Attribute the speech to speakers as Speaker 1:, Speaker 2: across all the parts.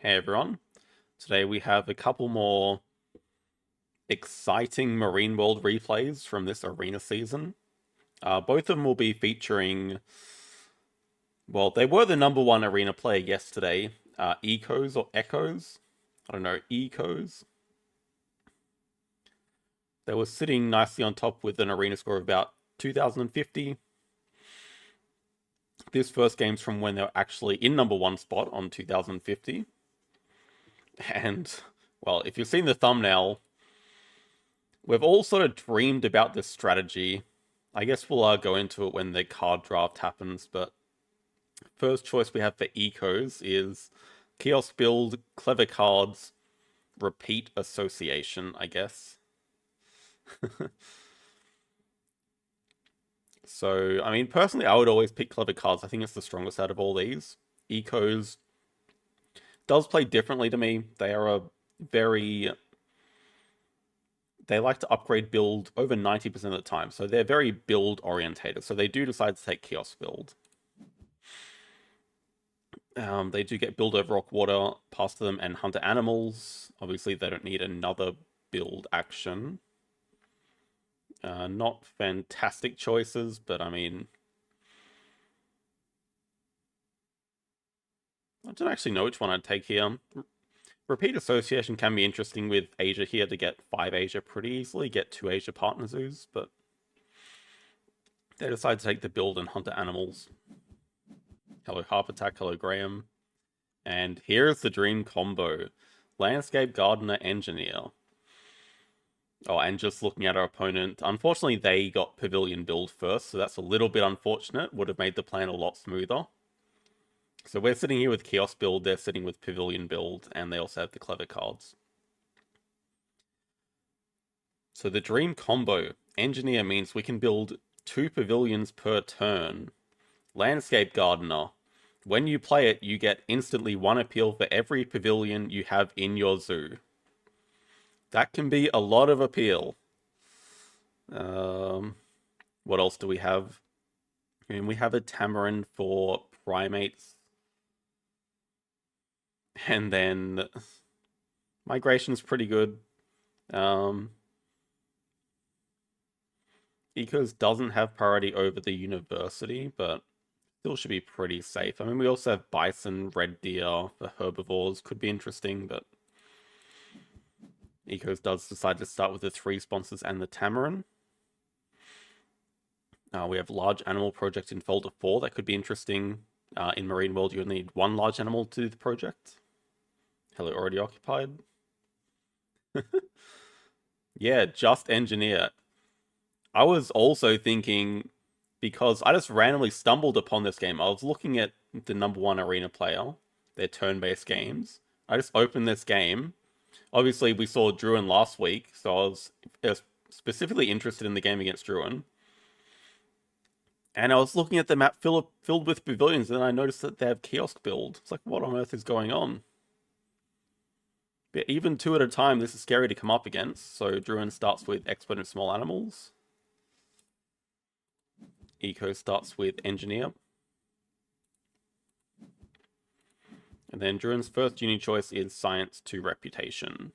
Speaker 1: Hey everyone, today we have a couple more exciting Marine World replays from this arena season. Both of them will be featuring, well, they were the number one arena player yesterday, Ecos or Echoes. I don't know, Ecos. They were sitting nicely on top with an arena score of about 2050. This first game's from when they were actually in number one spot on 2050. And, well, if you've seen the thumbnail, we've all sort of dreamed about this strategy. I guess we'll go into it when the card draft happens, but first choice we have for Ecos is Kiosk Build, Clever Cards, Repeat Association, I guess. So, I mean, personally, I would always pick Clever Cards. I think it's the strongest out of all these. Ecos does play differently to me. They are a very they like to upgrade build over 90% of the time. So they're very build orientated. So they do decide to take Kiosk Build. They do get build over rock water, pass to them, and hunter animals. Obviously, they don't need another build action. Not fantastic choices, but I mean, I don't actually know which one I'd take here. Repeat Association can be interesting with Asia here to get 5 Asia pretty easily, get 2 Asia Partner Zoos, but they decide to take the build and hunter animals. Hello Harp Attack, hello Graham. And here's the dream combo. Landscape Gardener Engineer. Oh, and just looking at our opponent, unfortunately they got Pavilion build first, so that's a little bit unfortunate. Would have made the plan a lot smoother. So we're sitting here with Kiosk build, they're sitting with Pavilion build, and they also have the clever cards. So the dream combo, Engineer means we can build 2 pavilions per turn. Landscape Gardener, when you play it, you get instantly 1 appeal for every pavilion you have in your zoo. That can be a lot of appeal. What else do we have? I mean, we have a Tamarin for primates. And then migration's pretty good. Ecos doesn't have priority over the university, but still should be pretty safe. I mean, we also have bison, red deer for herbivores. Could be interesting, but Ecos does decide to start with the 3 sponsors and the Tamarin. We have large animal project in folder 4. That could be interesting. In Marine World, you only need 1 large animal to do the project. Hello, already occupied. Yeah, just engineer. I was also thinking, because I just randomly stumbled upon this game. I was looking at the number 1 arena player, their turn-based games. I just opened this game. Obviously, we saw Druin last week, so I was specifically interested in the game against Druin. And I was looking at the map filled with pavilions, and I noticed that they have kiosk build. It's like, what on earth is going on? But even 2 at a time, this is scary to come up against. So Druin starts with Expert and Small Animals. Eco starts with Engineer. And then Druin's first uni choice is Science to Reputation.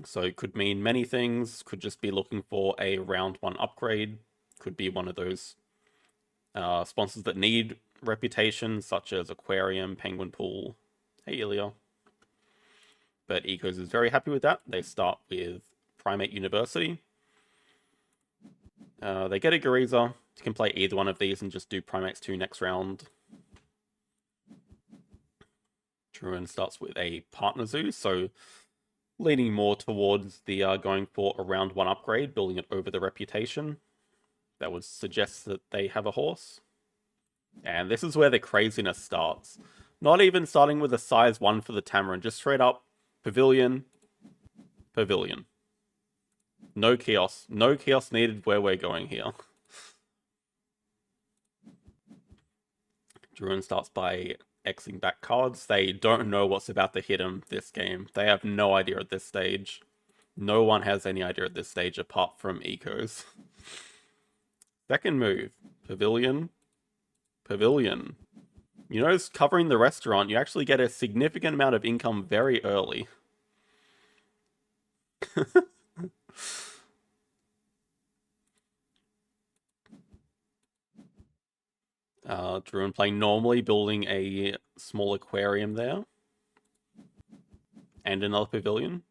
Speaker 1: So it could mean many things. Could just be looking for a round 1 upgrade. Could be one of those sponsors that need reputation, such as Aquarium, Penguin Pool. Hey, Ilya. But Ecos is very happy with that. They start with Primate University. They get a Gariza. You can play either one of these and just do Primates 2 next round. Druin starts with a Partner Zoo, so leaning more towards the going for a round 1 upgrade, building it over the reputation. That would suggest that they have a horse. And this is where the craziness starts. Not even starting with a size 1 for the Tamarin, just straight up Pavilion, Pavilion. No kiosk. No kiosk needed where we're going here. Druin starts by Xing back cards. They don't know what's about to hit them this game. They have no idea at this stage. No one has any idea at this stage apart from Ecos. Second move, Pavilion, Pavilion. You notice covering the restaurant, you actually get a significant amount of income very early. Druin playing normally, building a small aquarium there. And another pavilion.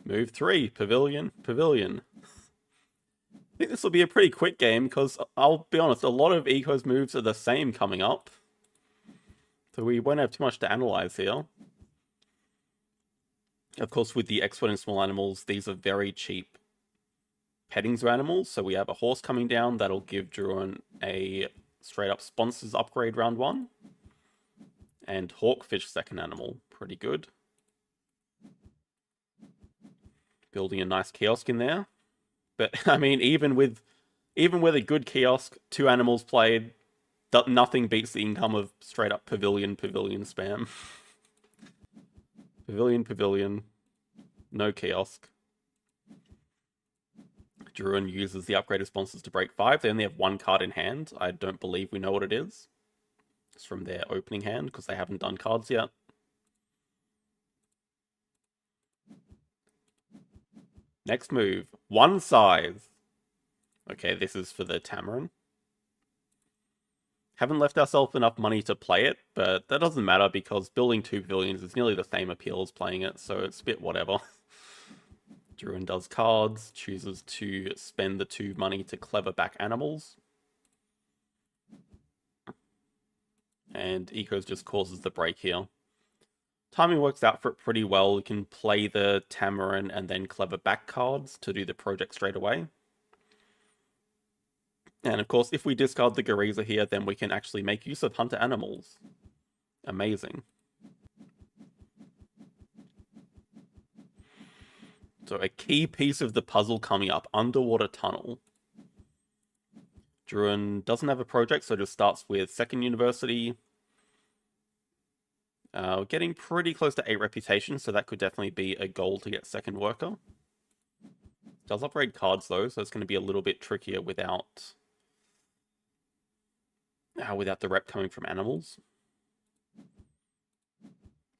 Speaker 1: Move 3, pavilion, pavilion. I think this will be a pretty quick game, because I'll be honest, a lot of Eco's moves are the same coming up. So we won't have too much to analyze here. Of course, with the expert and small animals, these are very cheap petting zoo animals. So we have a horse coming down that'll give Druin a straight up sponsors upgrade round 1. And hawkfish second animal, pretty good. Building a nice kiosk in there. But I mean, even with a good kiosk, 2 animals played, nothing beats the income of straight up pavilion spam. Pavilion, no kiosk. Druin uses the upgraded sponsors to break 5. They only have 1 card in hand. I don't believe we know what it is. It's from their opening hand, because they haven't done cards yet. Next move, 1 size. Okay, this is for the Tamarin. Haven't left ourselves enough money to play it, but that doesn't matter because building 2 pavilions is nearly the same appeal as playing it, so it's a bit whatever. Druin does cards, chooses to spend the 2 money to clever back animals. And Ecos just causes the break here. Timing works out for it pretty well. You can play the Tamarin and then clever back cards to do the project straight away. And of course, if we discard the Gariza here, then we can actually make use of hunter animals. Amazing. So a key piece of the puzzle coming up, underwater tunnel. Druin doesn't have a project, so just starts with second university. Getting pretty close to 8 reputation, so that could definitely be a goal to get second worker. Does upgrade cards though, so it's going to be a little bit trickier without the rep coming from animals.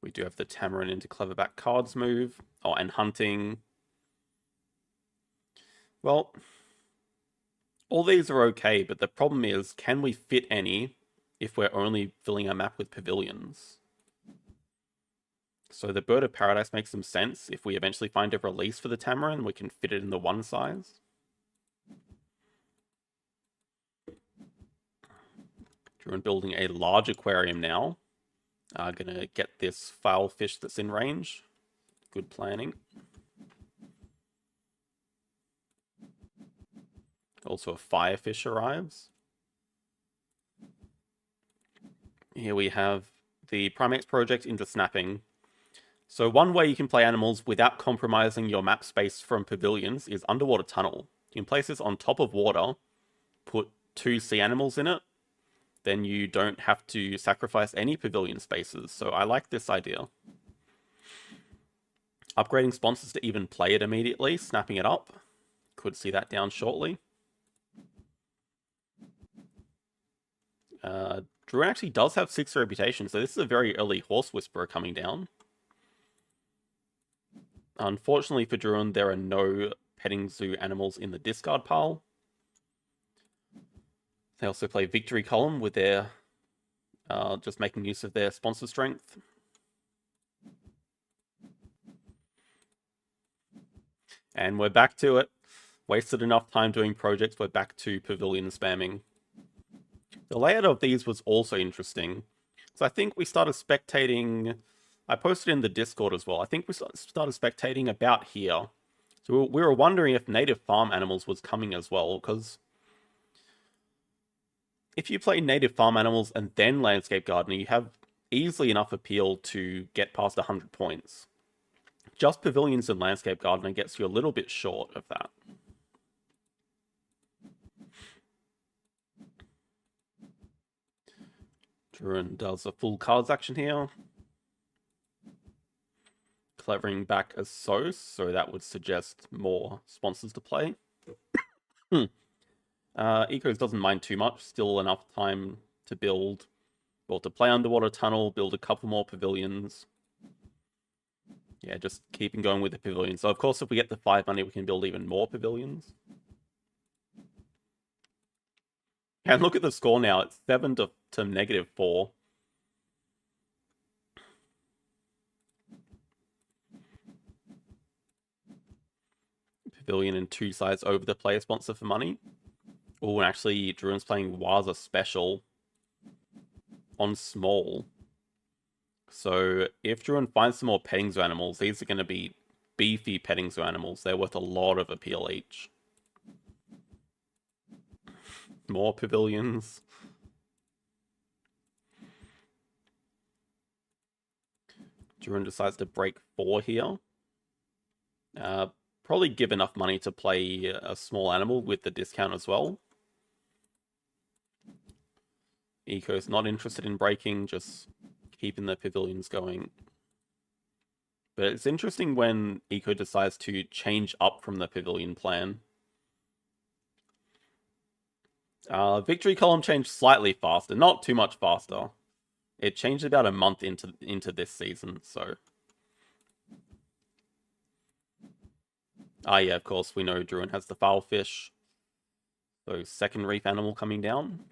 Speaker 1: We do have the Tamarin into cleverback cards move. Oh, and hunting. Well, all these are okay, but the problem is, can we fit any if we're only filling our map with pavilions? So the Bird of Paradise makes some sense. If we eventually find a release for the Tamarin, we can fit it in the 1 size. Druin building a large aquarium now. Gonna get this foul fish that's in range. Good planning. Also a firefish arrives. Here we have the Primates project into snapping. So one way you can play animals without compromising your map space from pavilions is underwater tunnel. You can place this on top of water, put 2 sea animals in it, then you don't have to sacrifice any pavilion spaces. So I like this idea. Upgrading sponsors to even play it immediately, snapping it up. Could see that down shortly. Druin actually does have 6 reputation, so this is a very early Horse Whisperer coming down. Unfortunately for Druin, there are no petting zoo animals in the discard pile. They also play Victory Column with their just making use of their sponsor strength. And we're back to it. Wasted enough time doing projects, we're back to pavilion spamming. The layout of these was also interesting. So I think we started spectating... I posted in the Discord as well. I think we started spectating about here. So we were wondering if native farm animals was coming as well, because if you play native farm animals and then landscape gardener, you have easily enough appeal to get past 100 points. Just pavilions and landscape gardener gets you a little bit short of that. Druin does a full cards action here. Clevering back as so that would suggest more sponsors to play. Ecos doesn't mind too much. Still enough time to build, well, to play underwater tunnel, build a couple more pavilions. Yeah, just keeping going with the pavilions. So of course, if we get the 5 money, we can build even more pavilions. And look at the score now. It's 7 to -4. Pavilion and 2 sides over the player sponsor for money. Oh, and actually, Druin's playing Waza Special on small. So if Druin finds some more petting zoo animals, these are going to be beefy petting zoo animals. They're worth a lot of appeal each. More pavilions. Druin decides to break 4 here. Probably give enough money to play a small animal with the discount as well. Eco's not interested in breaking, just keeping the pavilions going. But it's interesting when Eco decides to change up from the pavilion plan. Victory column changed slightly faster, not too much faster. It changed about a month into this season, so. Yeah, of course, we know Druin has the foul fish. So second reef animal coming down.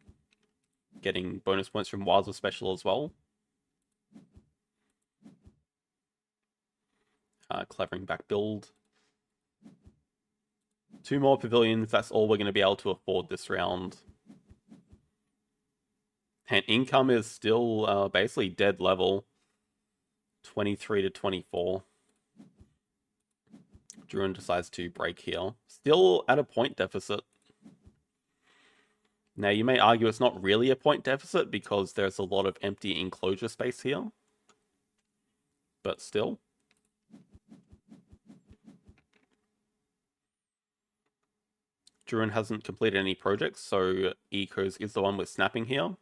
Speaker 1: Getting bonus points from Waza Special as well. Clevering back build. 2 more pavilions, that's all we're going to be able to afford this round. And income is still basically dead level. 23 to 24. Druin decides to break here. Still at a point deficit. Now, you may argue it's not really a point deficit because there's a lot of empty enclosure space here. But still. Druin hasn't completed any projects, so Ecos is the one with snapping here.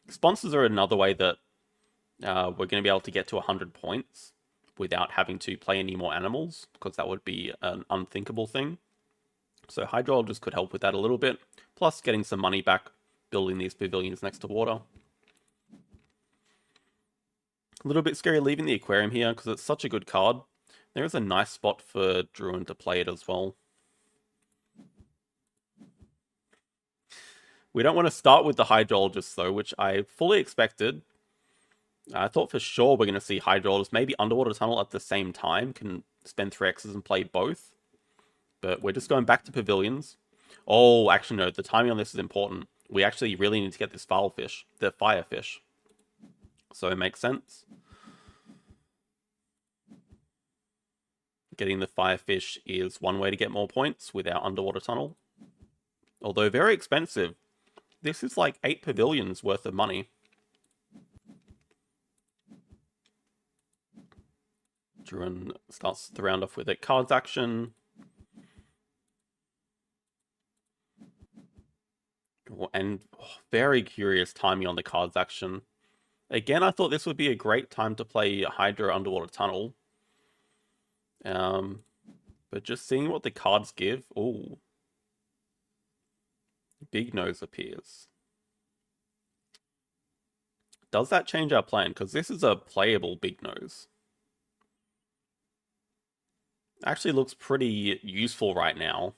Speaker 1: Sponsors are another way that we're going to be able to get to 100 points without having to play any more animals, because that would be an unthinkable thing. So Hydrologist could help with that a little bit, plus getting some money back building these pavilions next to water. A little bit scary leaving the aquarium here, because it's such a good card. There is a nice spot for Druin to play it as well. We don't want to start with the Hydrologist, though, which I fully expected. I thought for sure we're going to see Hydrologist, maybe Underwater Tunnel at the same time, can spend 3x's and play both. But we're just going back to pavilions. Oh, actually no, the timing on this is important. We actually really need to get this foul fish, the fire fish. So it makes sense. Getting the fire fish is one way to get more points with our Underwater Tunnel. Although very expensive. This is like 8 pavilions worth of money. Druin starts the round off with a cards action. And very curious timing on the cards action. Again, I thought this would be a great time to play Hydro Underwater Tunnel. But just seeing what the cards give. Ooh. Big Nose appears. Does that change our plan? Because this is a playable Big Nose. Actually looks pretty useful right now.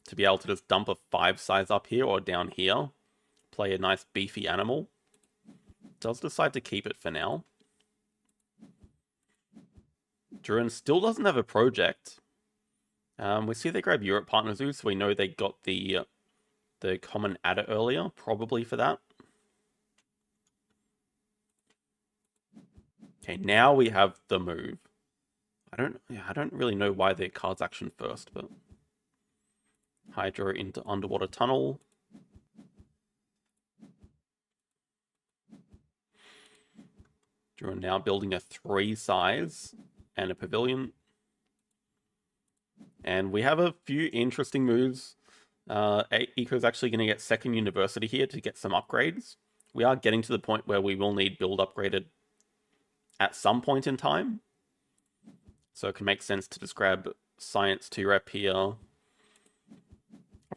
Speaker 1: To be able to just dump a 5 size up here or down here. Play a nice beefy animal. Does decide to keep it for now. Druin still doesn't have a project. We see they grab Europe Partner Zoo, so we know they got the common adder earlier, probably for that. Okay, now we have the move. I don't really know why the cards action first, but Hydro into Underwater Tunnel. Druin now building a 3 size and a pavilion. And we have a few interesting moves. Eco's actually going to get second university here to get some upgrades. We are getting to the point where we will need build upgraded at some point in time. So it can make sense to just grab Science 2 rep here. I'll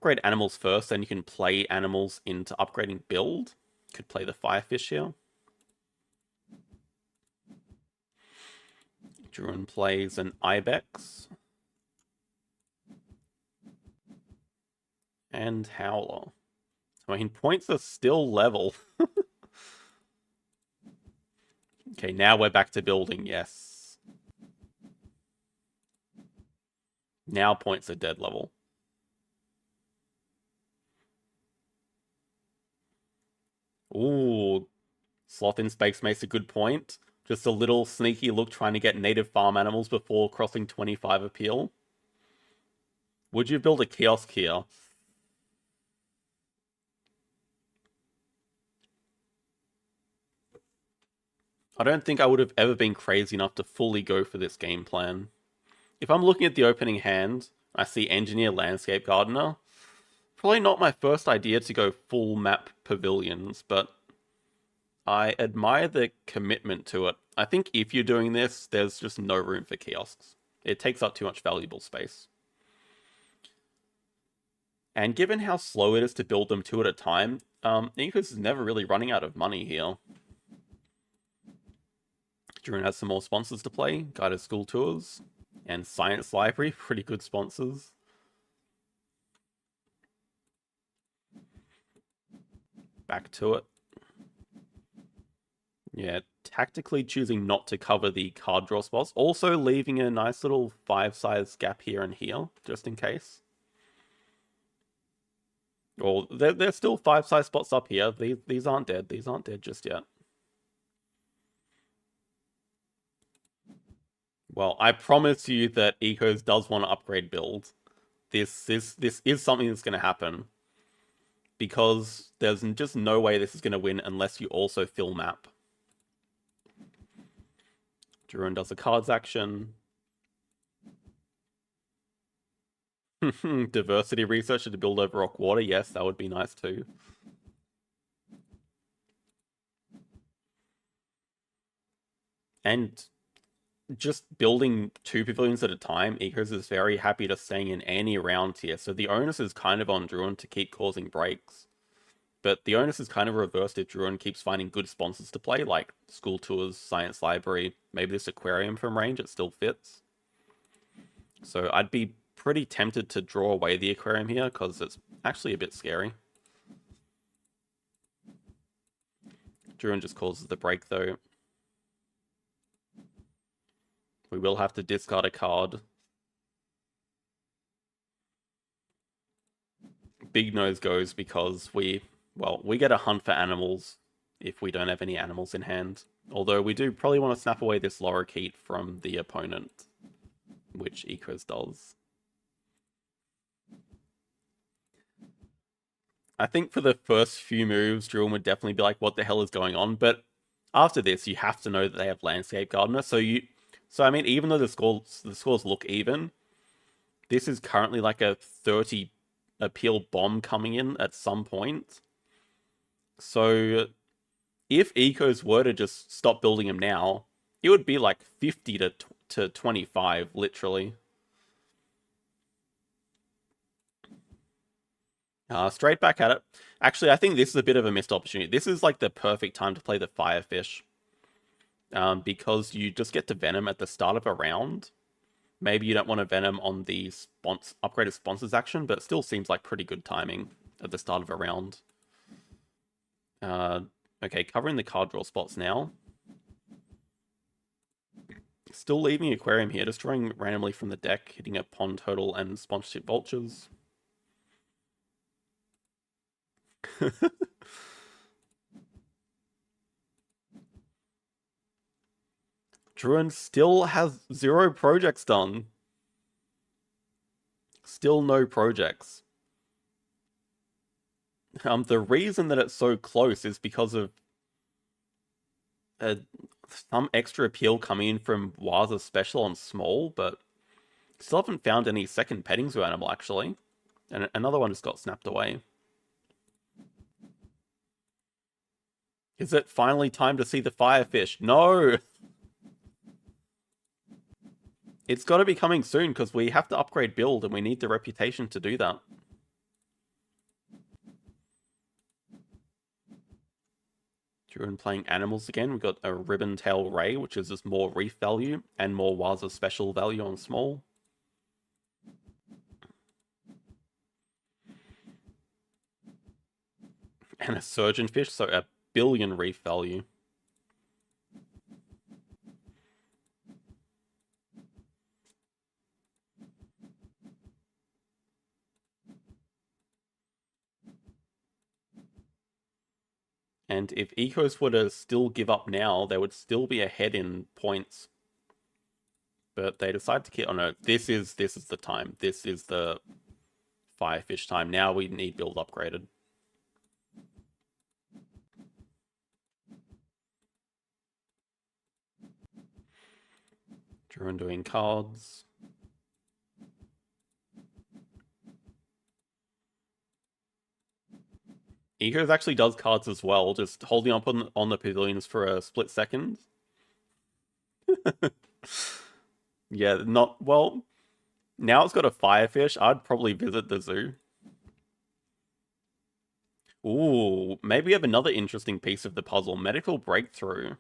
Speaker 1: upgrade animals first, then you can play animals into upgrading build. Could play the Firefish here. Druin plays an Ibex. And Howler. I mean, points are still level. Okay, now we're back to building, yes. Now points are dead level. Ooh, Sloth in Space makes a good point. Just a little sneaky look trying to get native farm animals before crossing 25 appeal. Would you build a kiosk here? I don't think I would have ever been crazy enough to fully go for this game plan. If I'm looking at the opening hand, I see Engineer Landscape Gardener. Probably not my first idea to go full map pavilions, but I admire the commitment to it. I think if you're doing this, there's just no room for kiosks. It takes up too much valuable space. And given how slow it is to build them two at a time, Ecos is never really running out of money here. Druin has some more sponsors to play. Guided School Tours and Science Library, pretty good sponsors. Back to it. Yeah, tactically choosing not to cover the card draw spots. Also leaving a nice little 5-size gap here and here, just in case. Well, there's still 5-size spots up here. These aren't dead. These aren't dead just yet. Well, I promise you that Ecos does want to upgrade build. This is something that's going to happen. Because there's just no way this is going to win unless you also fill map. Druin does a cards action. Diversity researcher to build over rock water. Yes, that would be nice too. And just building 2 pavilions at a time, Ecos is very happy to staying in any round here. So the onus is kind of on Druin to keep causing breaks. But the onus is kind of reversed if Druin keeps finding good sponsors to play, like School Tours, Science Library, maybe this Aquarium from range, it still fits. So I'd be pretty tempted to draw away the Aquarium here, because it's actually a bit scary. Druin just causes the break, though. We will have to discard a card. Big Nose goes because we get a hunt for animals if we don't have any animals in hand. Although we do probably want to snap away this Lorikeet from the opponent, which Ecos does. I think for the first few moves, Druin would definitely be like, what the hell is going on? But after this, you have to know that they have Landscape Gardener, So I mean, even though the scores look even, this is currently like a 30 appeal bomb coming in at some point. So if Ecos were to just stop building them now, it would be like 50 to 25, literally. Straight back at it. Actually, I think this is a bit of a missed opportunity. This is like the perfect time to play the Firefish. Because you just get to Venom at the start of a round. Maybe you don't want to Venom on the upgraded sponsors action, but it still seems like pretty good timing at the start of a round. Okay, covering the card draw spots now. Still leaving Aquarium here, destroying randomly from the deck, hitting a Pond Turtle and Sponsorship Vultures. Druin still has 0 projects done. Still no projects. The reason that it's so close is because of some extra appeal coming in from Waza Special on small, but still haven't found any second petting zoo animal, actually. And another one just got snapped away. Is it finally time to see the Firefish? No! It's got to be coming soon, because we have to upgrade build, and we need the reputation to do that. Druin playing animals again. We've got a Ribbon Tail Ray, which is just more reef value and more Waza special value on small. And a Surgeon Fish, so 1 billion reef value. And if Ecos were to still give up now, they would still be ahead in points. But they decide to keep... Oh no, this is the time. This is the Firefish time. Now we need build upgraded. Druin doing cards. Ecos actually does cards as well, just holding up on the pavilions for a split second. Yeah, not... Well, now it's got a Firefish. I'd probably visit the zoo. Ooh, maybe we have another interesting piece of the puzzle. Medical Breakthrough.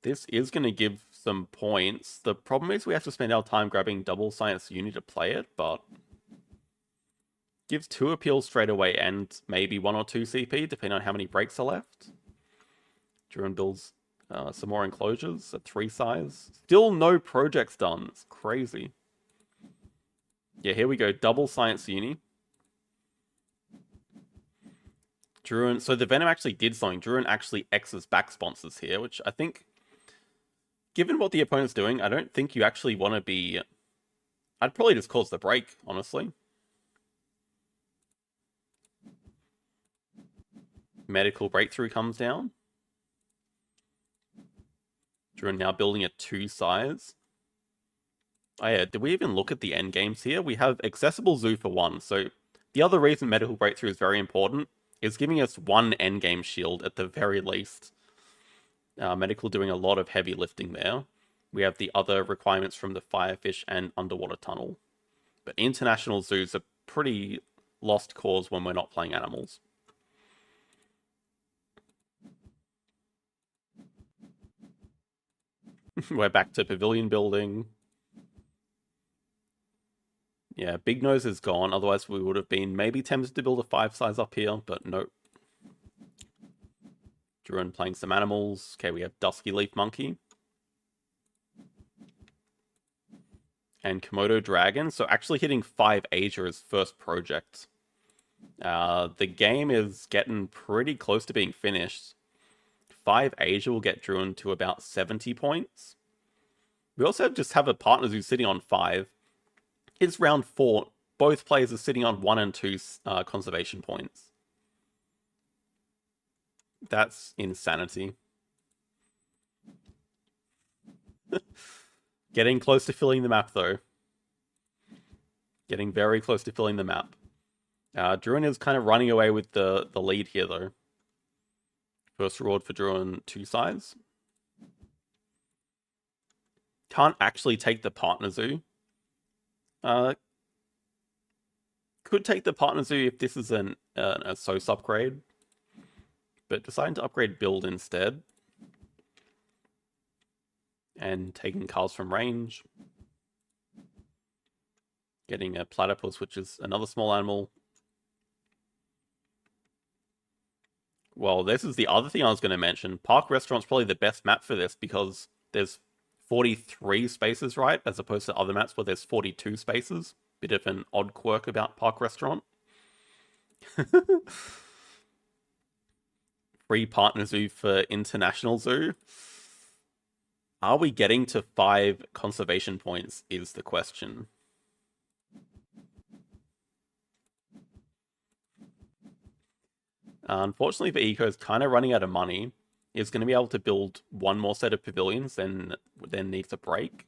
Speaker 1: This is going to give some points. The problem is we have to spend our time grabbing double science uni to play it, but... Gives 2 appeals straight away and maybe 1 or 2 CP, depending on how many breaks are left. Druin builds some more enclosures at 3 size. Still no projects done. It's crazy. Yeah, here we go. Double science uni. Druin... So the Venom actually did something. Druin actually X's back sponsors here, which I think... Given what the opponent's doing, I don't think you actually want to be... I'd probably just cause the break, honestly. Medical Breakthrough comes down. Druin now building a 2 size. Oh yeah, did we even look at the end games here? We have accessible zoo for 1. So the other reason Medical Breakthrough is very important is giving us 1 endgame shield at the very least. Medical doing a lot of heavy lifting there. We have the other requirements from the Firefish and Underwater Tunnel. But international zoos are pretty lost cause when we're not playing animals. We're back to pavilion building. Yeah, Big Nose is gone. Otherwise, we would have been maybe tempted to build a 5 size up here, but nope. Druin playing some animals. Okay, we have Dusky Leaf Monkey. And Komodo Dragon. So actually hitting 5 Asia is first project. The game is getting pretty close to being finished. 5 Asia will get Druin to about 70 points. We also just have a partner who's sitting on 5. It's round 4. Both players are sitting on 1 and 2 conservation points. That's insanity. Getting close to filling the map, though. Getting very close to filling the map. Druin is kind of running away with the lead here, though. First reward for Druin 2 sides. Can't actually take the partner zoo. Could take the partner zoo if this is a SOS upgrade. But deciding to upgrade build instead. And taking cards from range. Getting a platypus, which is another small animal. Well, this is the other thing I was going to mention. Park Restaurant's probably the best map for this because there's 43 spaces, right? As opposed to other maps where there's 42 spaces. Bit of an odd quirk about Park Restaurant. Free partner zoo for International Zoo. Are we getting to 5 conservation points is the question. Unfortunately for Eco, is kind of running out of money. Is going to be able to build 1 more set of pavilions, then needs a break.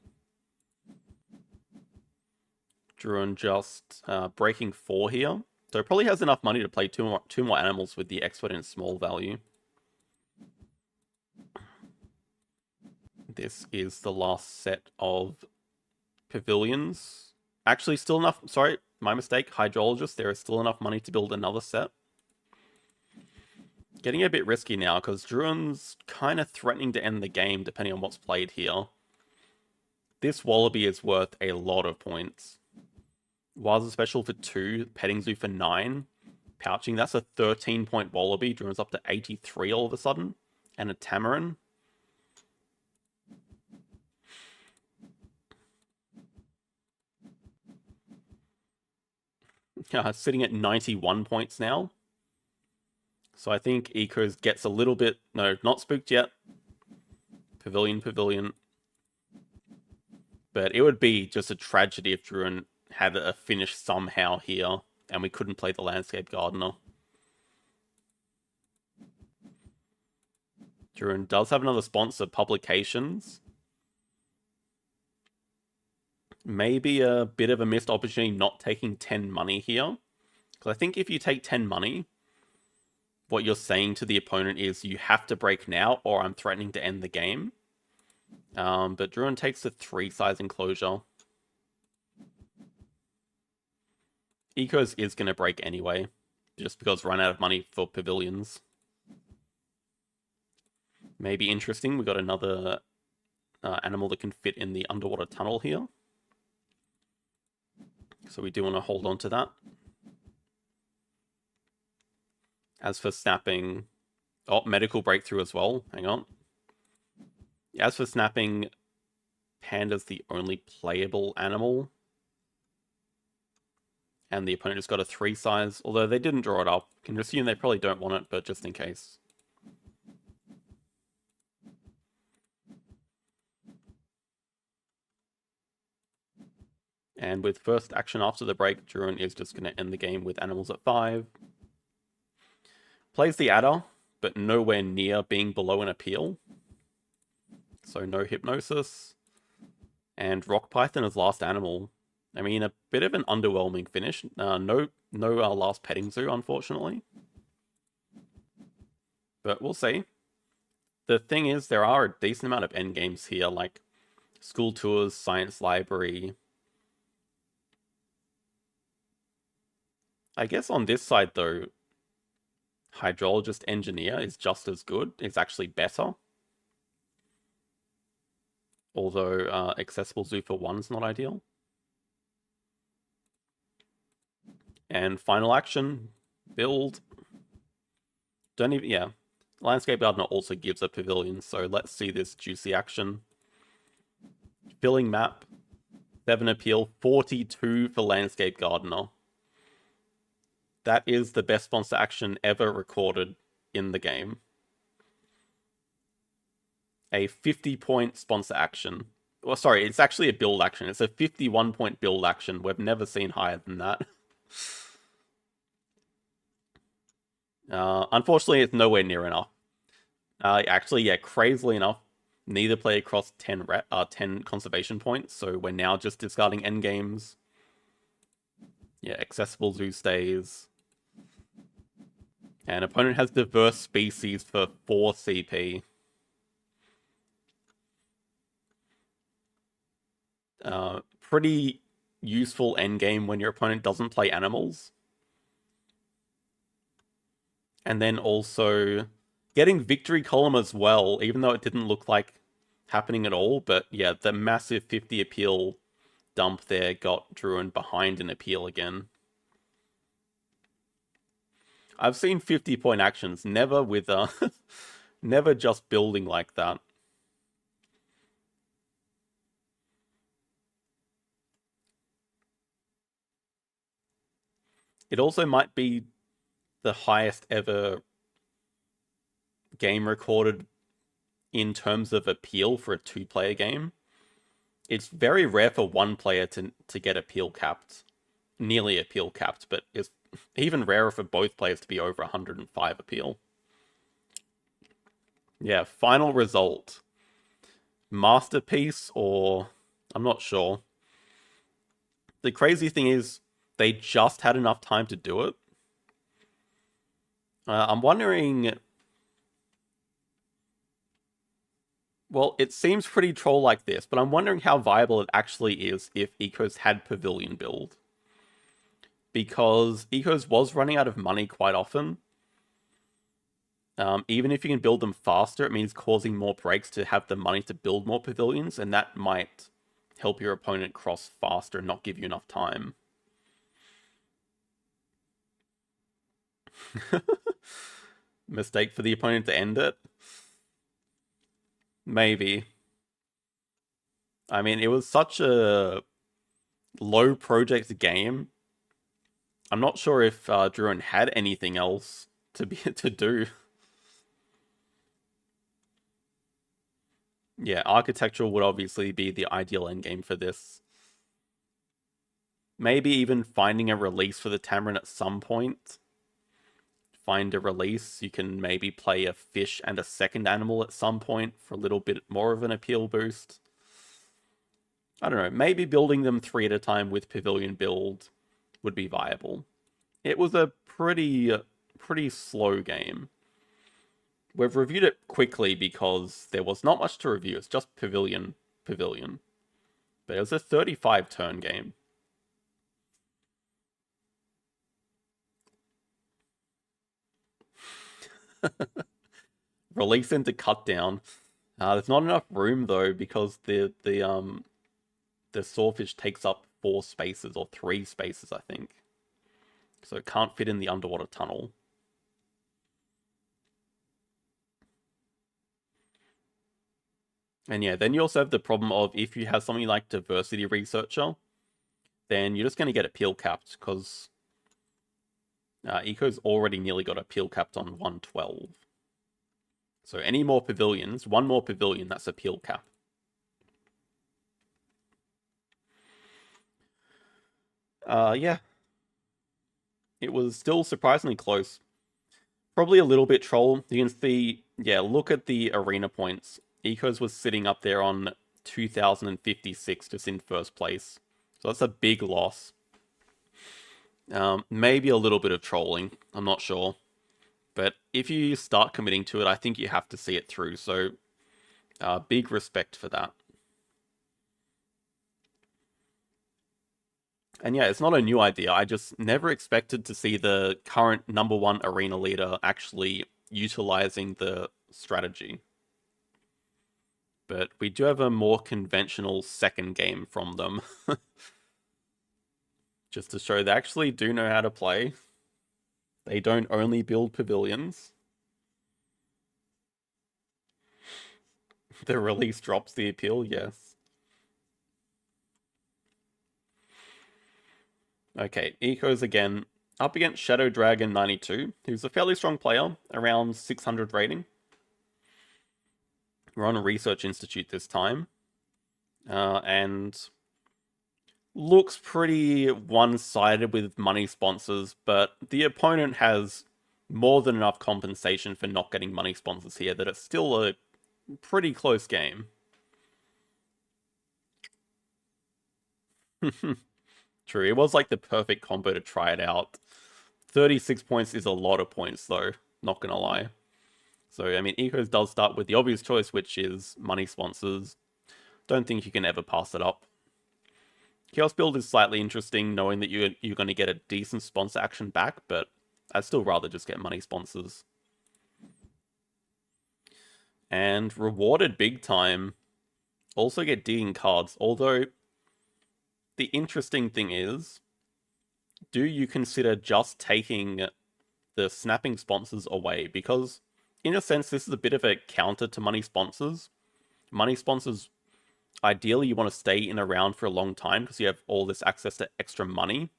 Speaker 1: Druin just breaking 4 here. So it probably has enough money to play two more animals with the expert in small value. This is the last set of pavilions. Actually, still enough... Sorry, my mistake. Hydrologist. There is still enough money to build another set. Getting a bit risky now, because Druin's kind of threatening to end the game, depending on what's played here. This Wallaby is worth a lot of points. Wilds special for 2, Petting Zoo for 9. Pouching, that's a 13-point Wallaby. Druin's up to 83 all of a sudden. And a Tamarin. Sitting at 91 points now. So I think Ecos gets a little bit... No, not spooked yet. Pavilion. But it would be just a tragedy if Druin had a finish somehow here, and we couldn't play the Landscape Gardener. Druin does have another sponsor, Publications. Maybe a bit of a missed opportunity not taking 10 money here. Because I think if you take 10 money, what you're saying to the opponent is you have to break now or I'm threatening to end the game. But Druin takes the 3-size enclosure. Ecos is going to break anyway, just because run out of money for pavilions. Maybe interesting, we got another animal that can fit in the underwater tunnel here. So we do want to hold on to that. As for snapping... Oh, medical breakthrough as well. Hang on. As for snapping, Panda's the only playable animal. And the opponent just got a 3-size, although they didn't draw it up. Can assume they probably don't want it, but just in case. And with first action after the break, Druin is just going to end the game with animals at 5. Plays the adder, but nowhere near being below an appeal. So no hypnosis. And Rock Python as last animal. I mean, a bit of an underwhelming finish. No last Petting Zoo, unfortunately. But we'll see. The thing is, there are a decent amount of endgames here, like school tours, science library. I guess on this side, though, Hydrologist Engineer is just as good. It's actually better. Although Accessible Zoo for 1 is not ideal. And final action, build. Don't even, yeah. Landscape Gardener also gives a pavilion, so let's see this juicy action. Filling map, 7 appeal, 42 for Landscape Gardener. That is the best sponsor action ever recorded in the game. A 50-point sponsor action. Well, sorry, it's actually a build action. It's a 51-point build action. We've never seen higher than that. Unfortunately, it's nowhere near enough. Actually, yeah, crazily enough, neither player crossed 10 conservation points, so we're now just discarding endgames. Yeah, Accessible Zoo stays. And opponent has diverse species for 4 CP. Pretty useful endgame when your opponent doesn't play animals. And then also getting Victory Column as well, even though it didn't look like happening at all. But yeah, the massive 50 appeal dump there got Druin behind an appeal again. I've seen 50-point actions, never with never just building like that. It also might be the highest ever game recorded in terms of appeal for a 2-player game. It's very rare for 1 player to get appeal capped. Nearly appeal capped, but it's even rarer for both players to be over 105 appeal. Yeah, final result. Masterpiece, or... I'm not sure. The crazy thing is, they just had enough time to do it. I'm wondering... Well, it seems pretty troll like this, but I'm wondering how viable it actually is if Ecos had Pavilion build. Because Ecos was running out of money quite often. Even if you can build them faster, it means causing more breaks to have the money to build more pavilions, and that might help your opponent cross faster and not give you enough time. Mistake for the opponent to end it? Maybe. I mean, it was such a low project game. I'm not sure if Druin had anything else to do. Yeah, architectural would obviously be the ideal endgame for this. Maybe even finding a release for the Tamarin at some point. Find a release. You can maybe play a fish and a second animal at some point for a little bit more of an appeal boost. I don't know. Maybe building them 3 at a time with pavilion build would be viable. It was a pretty slow game. We've reviewed it quickly because there was not much to review. It's just pavilion. But it was a 35 turn game. Release into cut down. There's not enough room though because the sawfish takes up 4 spaces or 3 spaces, I think. So it can't fit in the underwater tunnel. And yeah, then you also have the problem of if you have something like Diversity Researcher, then you're just going to get appeal capped because Eco's already nearly got appeal capped on 112. So any more pavilions, one more pavilion, that's appeal cap. Yeah. It was still surprisingly close. Probably a little bit troll. You can see, yeah, look at the arena points. Ecos was sitting up there on 2056, just in first place. So that's a big loss. Maybe a little bit of trolling. I'm not sure. But if you start committing to it, I think you have to see it through. So big respect for that. And yeah, it's not a new idea. I just never expected to see the current #1 arena leader actually utilizing the strategy. But we do have a more conventional second game from them. Just to show they actually do know how to play. They don't only build pavilions. The release drops the appeal, yes. Okay, Ecos again. Up against Shadow Dragon 92, who's a fairly strong player, around 600 rating. We're on a research institute this time. And looks pretty one-sided with money sponsors, but the opponent has more than enough compensation for not getting money sponsors here that it's still a pretty close game. True, it was like the perfect combo to try it out. 36 points is a lot of points though, not gonna lie. So, I mean, Ecos does start with the obvious choice, which is money sponsors. Don't think you can ever pass it up. Chaos build is slightly interesting, knowing that you're going to get a decent sponsor action back, but I'd still rather just get money sponsors. And rewarded big time. Also get digging cards, although the interesting thing is, do you consider just taking the snapping sponsors away? Because, in a sense, this is a bit of a counter to money sponsors. Money sponsors, ideally, you want to stay in around for a long time because you have all this access to extra money.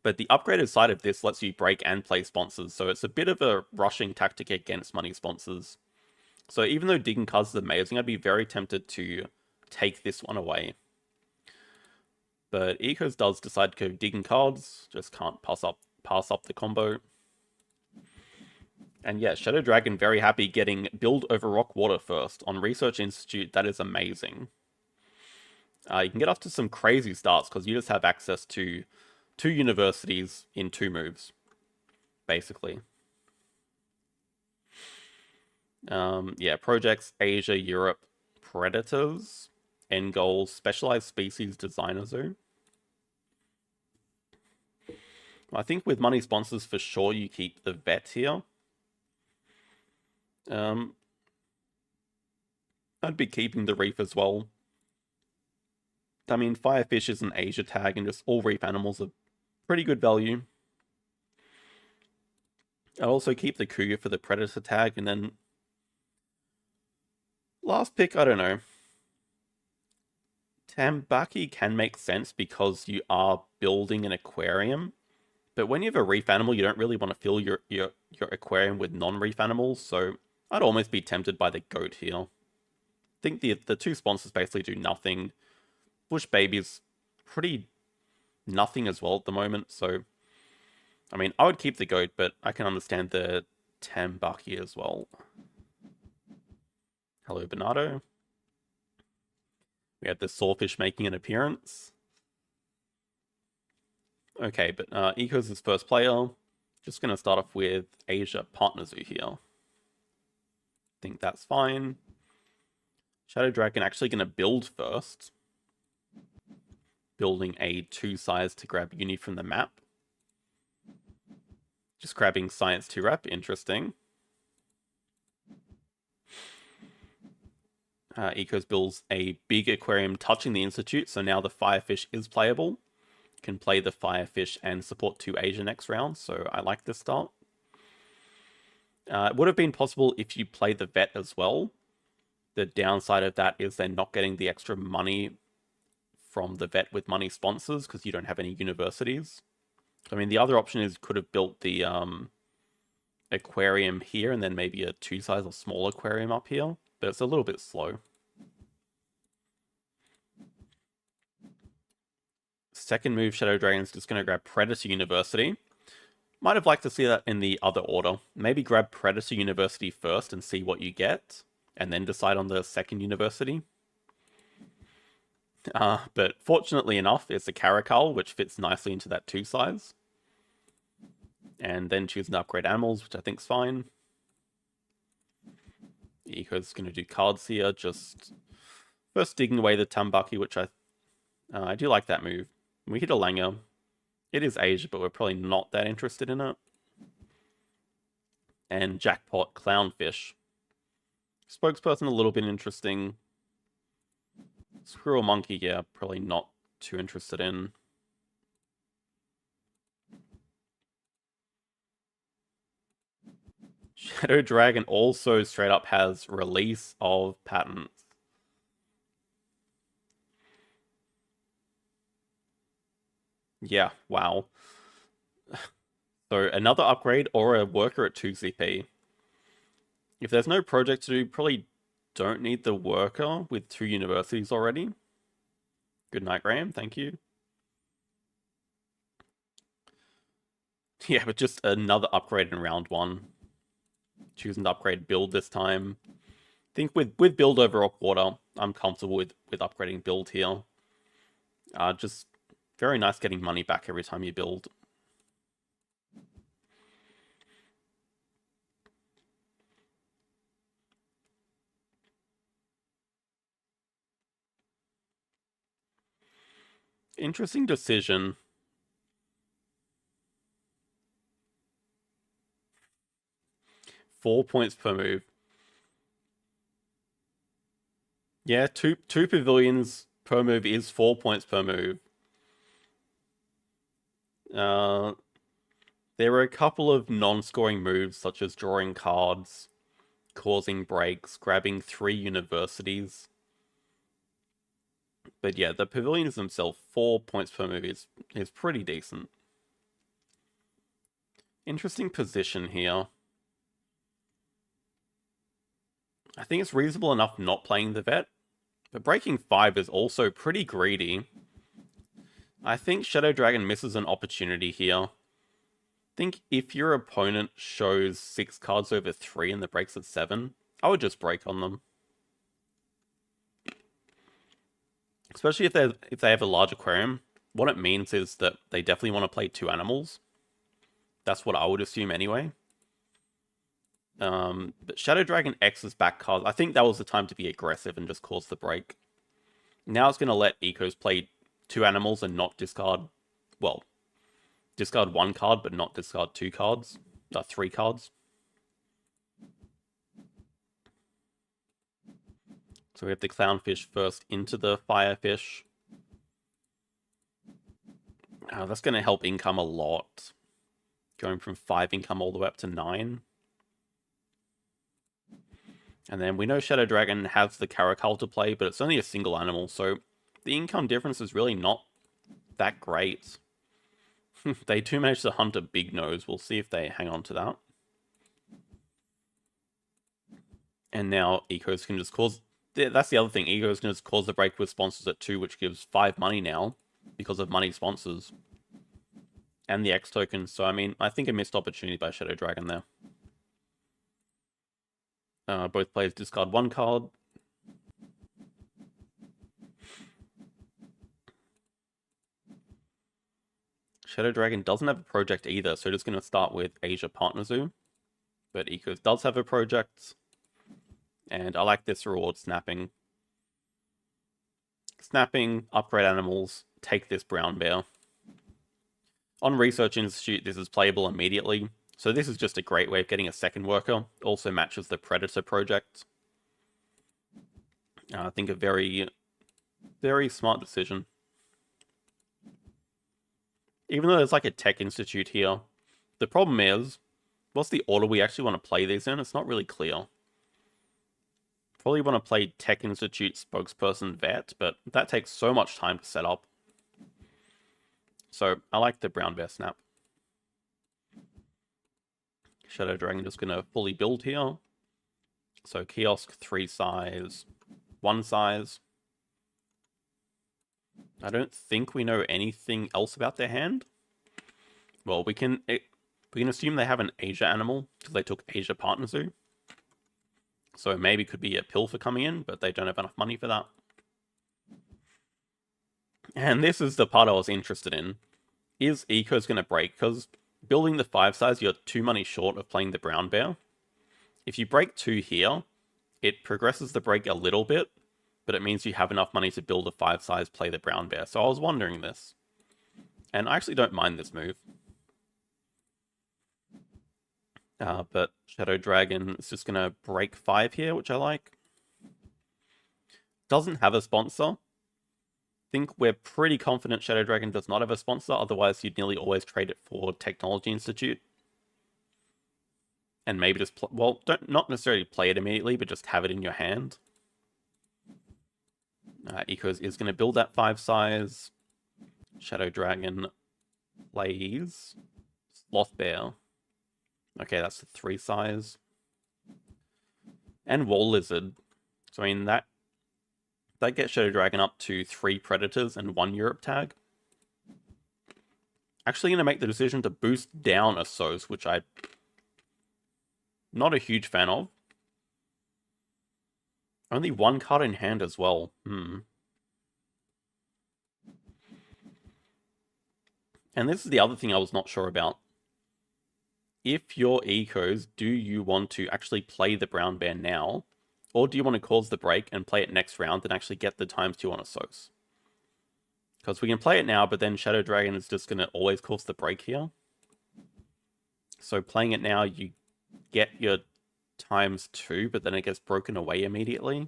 Speaker 1: But the upgraded side of this lets you break and play sponsors, so it's a bit of a rushing tactic against money sponsors. So even though digging cards is amazing, I'd be very tempted to take this one away. But Ecos does decide to go digging cards, just can't pass up the combo. And yeah, Shadow Dragon very happy getting build over rock water first. On Research Institute, that is amazing. You can get off to some crazy starts because you just have access to 2 universities in 2 moves, basically. Yeah, projects Asia, Europe, Predators, end goals, specialized species designer zoo. I think with money sponsors for sure you keep the vet here. Um, I'd be keeping the reef as well. I mean, Firefish is an Asia tag, and just all reef animals are pretty good value. I'd also keep the Cougar for the Predator tag, and then last pick, I don't know. Tambaki can make sense because you are building an aquarium, but when you have a reef animal, you don't really want to fill your aquarium with non-reef animals, so I'd almost be tempted by the goat here. I think the two sponsors basically do nothing. Bush Baby's pretty nothing as well at the moment, so I mean, I would keep the goat, but I can understand the Tambaki as well. Hello, Bernardo. We have the Sawfish making an appearance. Okay, but Eco's his first player. Just going to start off with Asia Partner Zoo here. Think that's fine. Shadow Dragon actually going to build first. Building a 2 size to grab Uni from the map. Just grabbing Science 2 rep, interesting. Ecos builds a big aquarium touching the Institute, so now the Firefish is playable. Can play the Firefish and support 2 Asia next round, so I like this start. It would have been possible if you play the Vet as well. The downside of that is they're not getting the extra money from the Vet with money sponsors because you don't have any universities. I mean, the other option is could have built the aquarium here and then maybe a 2 size or small aquarium up here, but it's a little bit slow. Second move, Shadow Dragon's just going to grab Predator University. Might have liked to see that in the other order. Maybe grab Predator University first and see what you get, and then decide on the second university. But fortunately enough, it's a Caracal, which fits nicely into that 2 size. And then choosing to upgrade animals, which I think's fine. Eco's going to do cards here, just first digging away the Tambaki, which I do like that move. We hit a Langer. It is Asia, but we're probably not that interested in it. And Jackpot Clownfish. Spokesperson a little bit interesting. Squirrel Monkey, yeah, probably not too interested in. Shadow Dragon also straight up has release of patents. Yeah, wow. So another upgrade or a worker at 2 CP. If there's no project to do, probably don't need the worker with 2 universities already. Good night, Graham. Thank you. Yeah, but just another upgrade in round 1. Choosing to upgrade build this time. I think with build over Rockwater, I'm comfortable with upgrading build here. Just very nice getting money back every time you build. Interesting decision. Four points per move. Yeah, two pavilions per move is 4 points per move. There were a couple of non-scoring moves, such as drawing cards, causing breaks, grabbing 3 universities. But yeah, the pavilions themselves, 4 points per move is pretty decent. Interesting position here. I think it's reasonable enough not playing the vet, but breaking 5 is also pretty greedy. I think Shadow Dragon misses an opportunity here. I think if your opponent shows 6 cards over 3 and the breaks at 7, I would just break on them. Especially if they have a large aquarium. What it means is that they definitely want to play 2 animals. That's what I would assume anyway. But Shadow Dragon X's back card, I think that was the time to be aggressive and just cause the break. Now it's going to let Ecos play 2 animals and not discard, well, discard 1 card, but not discard 2 cards, 3 cards. So we have the clownfish first into the firefish. That's going to help income a lot. Going from 5 income all the way up to 9. And then we know Shadow Dragon has the Caracal to play, but it's only a single animal, so the income difference is really not that great. They do manage to hunt a big nose. We'll see if they hang on to that. And now Ecos can just cause... That's the other thing. Ecos can just cause the break with sponsors at 2, which gives 5 money now because of money sponsors. And the X token. So, I mean, I think a missed opportunity by Shadow Dragon there. Both players discard 1 card. Shadow Dragon doesn't have a project either, so just going to start with Asia Partner Zoo. But Ecos does have a project. And I like this reward, snapping. Snapping, upgrade animals, take this brown bear. On Research Institute, this is playable immediately. So this is just a great way of getting a second worker. Also matches the Predator project. I think a very, very smart decision. Even though there's like a Tech Institute here, the problem is, what's the order we actually want to play these in? It's not really clear. Probably want to play Tech Institute Spokesperson Vet, but that takes so much time to set up. So I like the brown bear snap. Shadow Dragon just going to fully build here. So kiosk 3 size, 1 size. I don't think we know anything else about their hand. Well, we can assume they have an Asia animal because they took Asia Partner Zoo. So maybe could be a pill for coming in, but they don't have enough money for that. And this is the part I was interested in. Is Ecos going to break? Because building the 5 size, you're 2 money short of playing the brown bear. If you break 2 here, it progresses the break a little bit, but it means you have enough money to build a 5 size, play the brown bear. So I was wondering this. And I actually don't mind this move. But Shadow Dragon is just going to break 5 here, which I like. Doesn't have a sponsor. Think we're pretty confident Shadow Dragon does not have a sponsor, otherwise you'd nearly always trade it for Technology Institute. And maybe just, not necessarily play it immediately, but just have it in your hand. Ecos is going to build that 5 size. Shadow Dragon plays Sloth Bear. Okay, that's the 3 size. And Wall Lizard. So I mean, that gets Shadow Dragon up to 3 Predators and 1 Europe tag. Actually going to make the decision to boost down a Sos, which I'm not a huge fan of. Only 1 card in hand as well. And this is the other thing I was not sure about. If you're Ecos, do you want to actually play the brown bear now? Or do you want to cause the break and play it next round and actually get the ×2 on a Sos? Because we can play it now, but then Shadow Dragon is just going to always cause the break here. So playing it now, you get your ×2, but then it gets broken away immediately.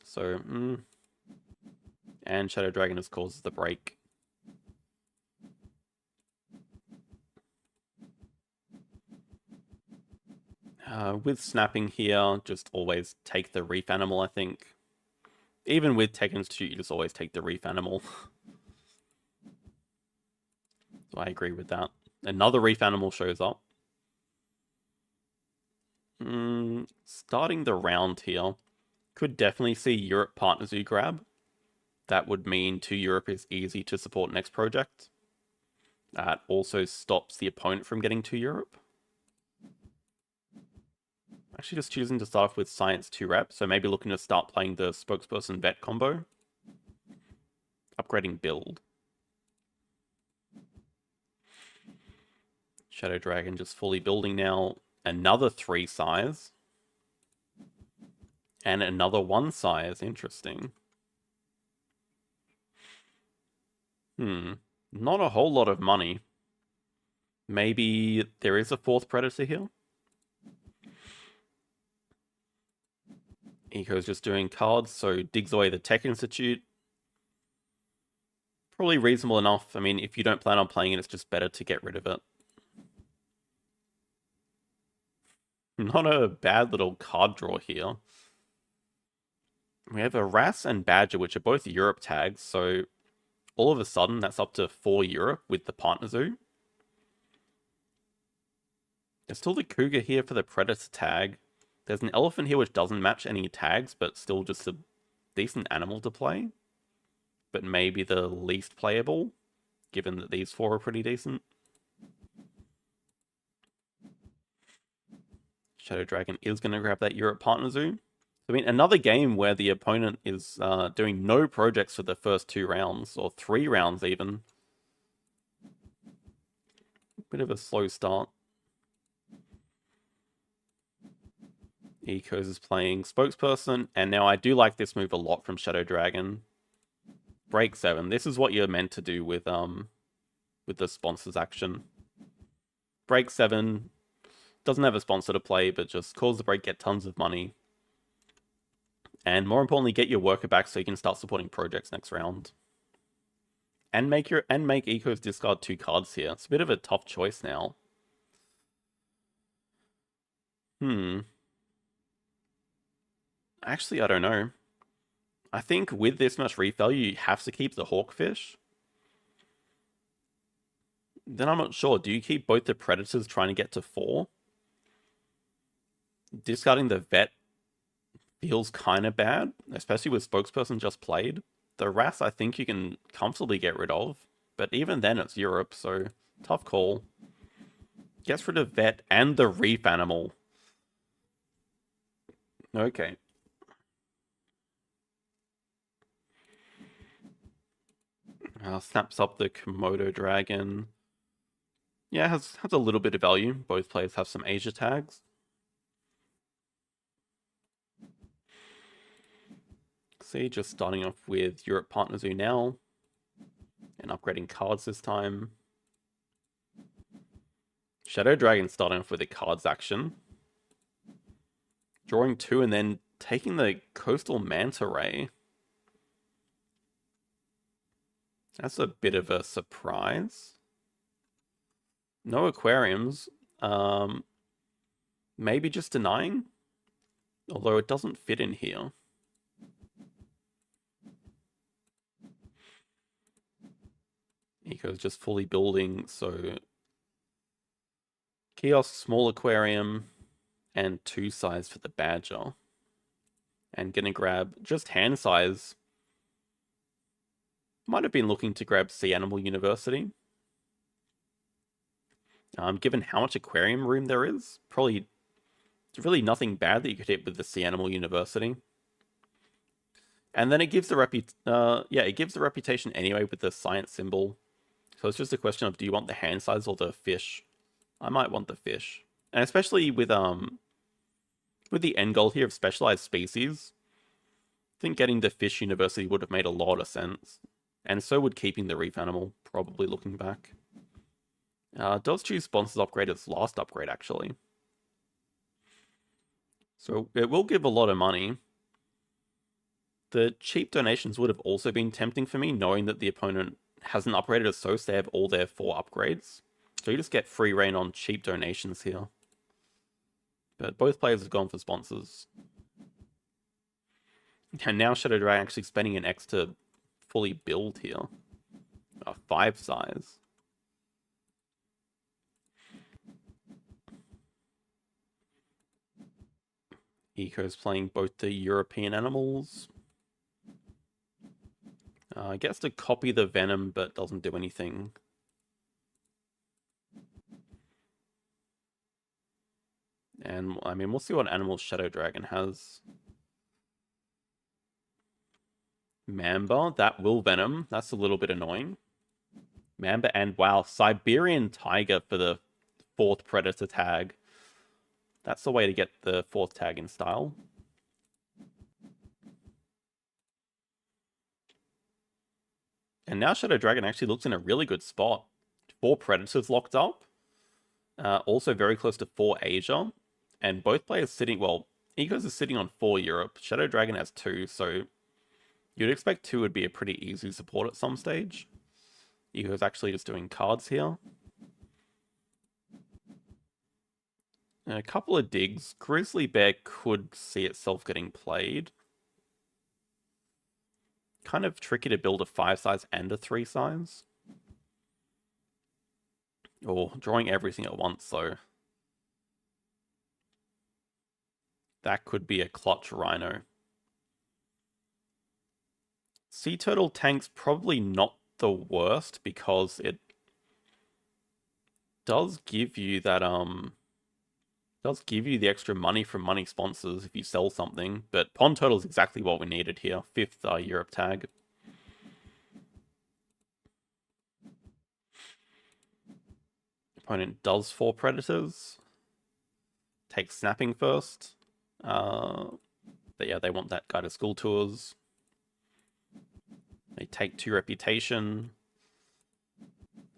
Speaker 1: So, And Shadow Dragon just causes the break. With snapping here, just always take the reef animal, I think. Even with Tech Institute, you just always take the reef animal. So I agree with that. Another reef animal shows up. Starting the round here. Could definitely see Europe Partner Zoo grab. That would mean 2 Europe is easy to support next project. That also stops the opponent from getting 2 Europe. Actually just choosing to start off with Science 2 rep, so maybe looking to start playing the Spokesperson Vet combo. Upgrading build. Shadow Dragon just fully building now. Another 3 size. And another 1 size, interesting. Not a whole lot of money. Maybe there is a 4th Predator here? Eco's just doing cards, so digs away the Tech Institute. Probably reasonable enough. I mean, if you don't plan on playing it, it's just better to get rid of it. Not a bad little card draw here. We have a Ras and Badger, which are both Europe tags, so all of a sudden that's up to 4 Europe with the Partner Zoo. There's still the Cougar here for the Predator tag. There's an Elephant here which doesn't match any tags, but still just a decent animal to play. But maybe the least playable, given that these 4 are pretty decent. Shadow Dragon is going to grab that Europe Partner Zoo. I mean, another game where the opponent is doing no projects for the first 2 rounds, or 3 rounds even. Bit of a slow start. Ecos is playing Spokesperson, and now I do like this move a lot from Shadow Dragon. Break 7. This is what you're meant to do with the sponsors action. Break 7 doesn't have a sponsor to play, but just cause the break, get tons of money. And more importantly, get your worker back so you can start supporting projects next round. And make Ecos discard 2 cards here. It's a bit of a tough choice now. Actually, I don't know. I think with this much reef value, you have to keep the Hawkfish. Then I'm not sure. Do you keep both the Predators trying to get to 4? Discarding the Vet feels kind of bad, especially with Spokesperson just played. The Ras, I think you can comfortably get rid of, but even then it's Europe, so tough call. Gets rid of Vet and the Reef Animal. Okay. Snaps up the Komodo Dragon. Yeah, has a little bit of value. Both players have some Asia tags. See, just starting off with Europe Partner Zoo now. And upgrading cards this time. Shadow Dragon starting off with a cards action. Drawing 2 and then taking the Coastal Manta Ray. That's a bit of a surprise. No aquariums. Maybe just denying? Although it doesn't fit in here. Eco's just fully building, so... Kiosk, small aquarium, and 2 size for the Badger. And gonna grab just hand size. Might have been looking to grab Sea Animal University. Given how much aquarium room there is, probably there's really nothing bad that you could hit with the Sea Animal University. And then it gives the it gives the reputation anyway with the science symbol. So it's just a question of, do you want the hand size or the fish? I might want the fish. And especially with the end goal here of specialized species, I think getting the Fish University would have made a lot of sense. And so would keeping the Reef Animal, probably looking back. Does choose Sponsors Upgrade as last upgrade, actually. So it will give a lot of money. The cheap donations would have also been tempting for me, knowing that the opponent hasn't upgraded a so they have all their 4 upgrades. So you just get free reign on cheap donations here. But both players have gone for sponsors. And now Shadow Dragon actually spending an X to fully build here. A 5 size. Eco's playing both the European animals. Gets to copy the Venom, but doesn't do anything. And, I mean, we'll see what animal Shadow Dragon has. Mamba, that will Venom. That's a little bit annoying. Mamba and, wow, Siberian Tiger for the 4th Predator tag. That's the way to get the 4th tag in style. And now Shadow Dragon actually looks in a really good spot. 4 Predators locked up. Also very close to 4 Asia. And both players sitting, well, Egos is sitting on 4 Europe. Shadow Dragon has 2, so you'd expect 2 would be a pretty easy support at some stage. Ego's actually just doing cards here. A couple of digs. Grizzly Bear could see itself getting played. Kind of tricky to build a 5 size and a 3 size. Or drawing everything at once, though. That could be a clutch Rhino. Sea Turtle tank's probably not the worst because it does give you that does give you the extra money from money sponsors if you sell something, but Pond Turtle is exactly what we needed here. 5th Europe tag. Opponent does 4 Predators. Takes Snapping first. But yeah, they want that guy to school tours. They take 2 Reputation.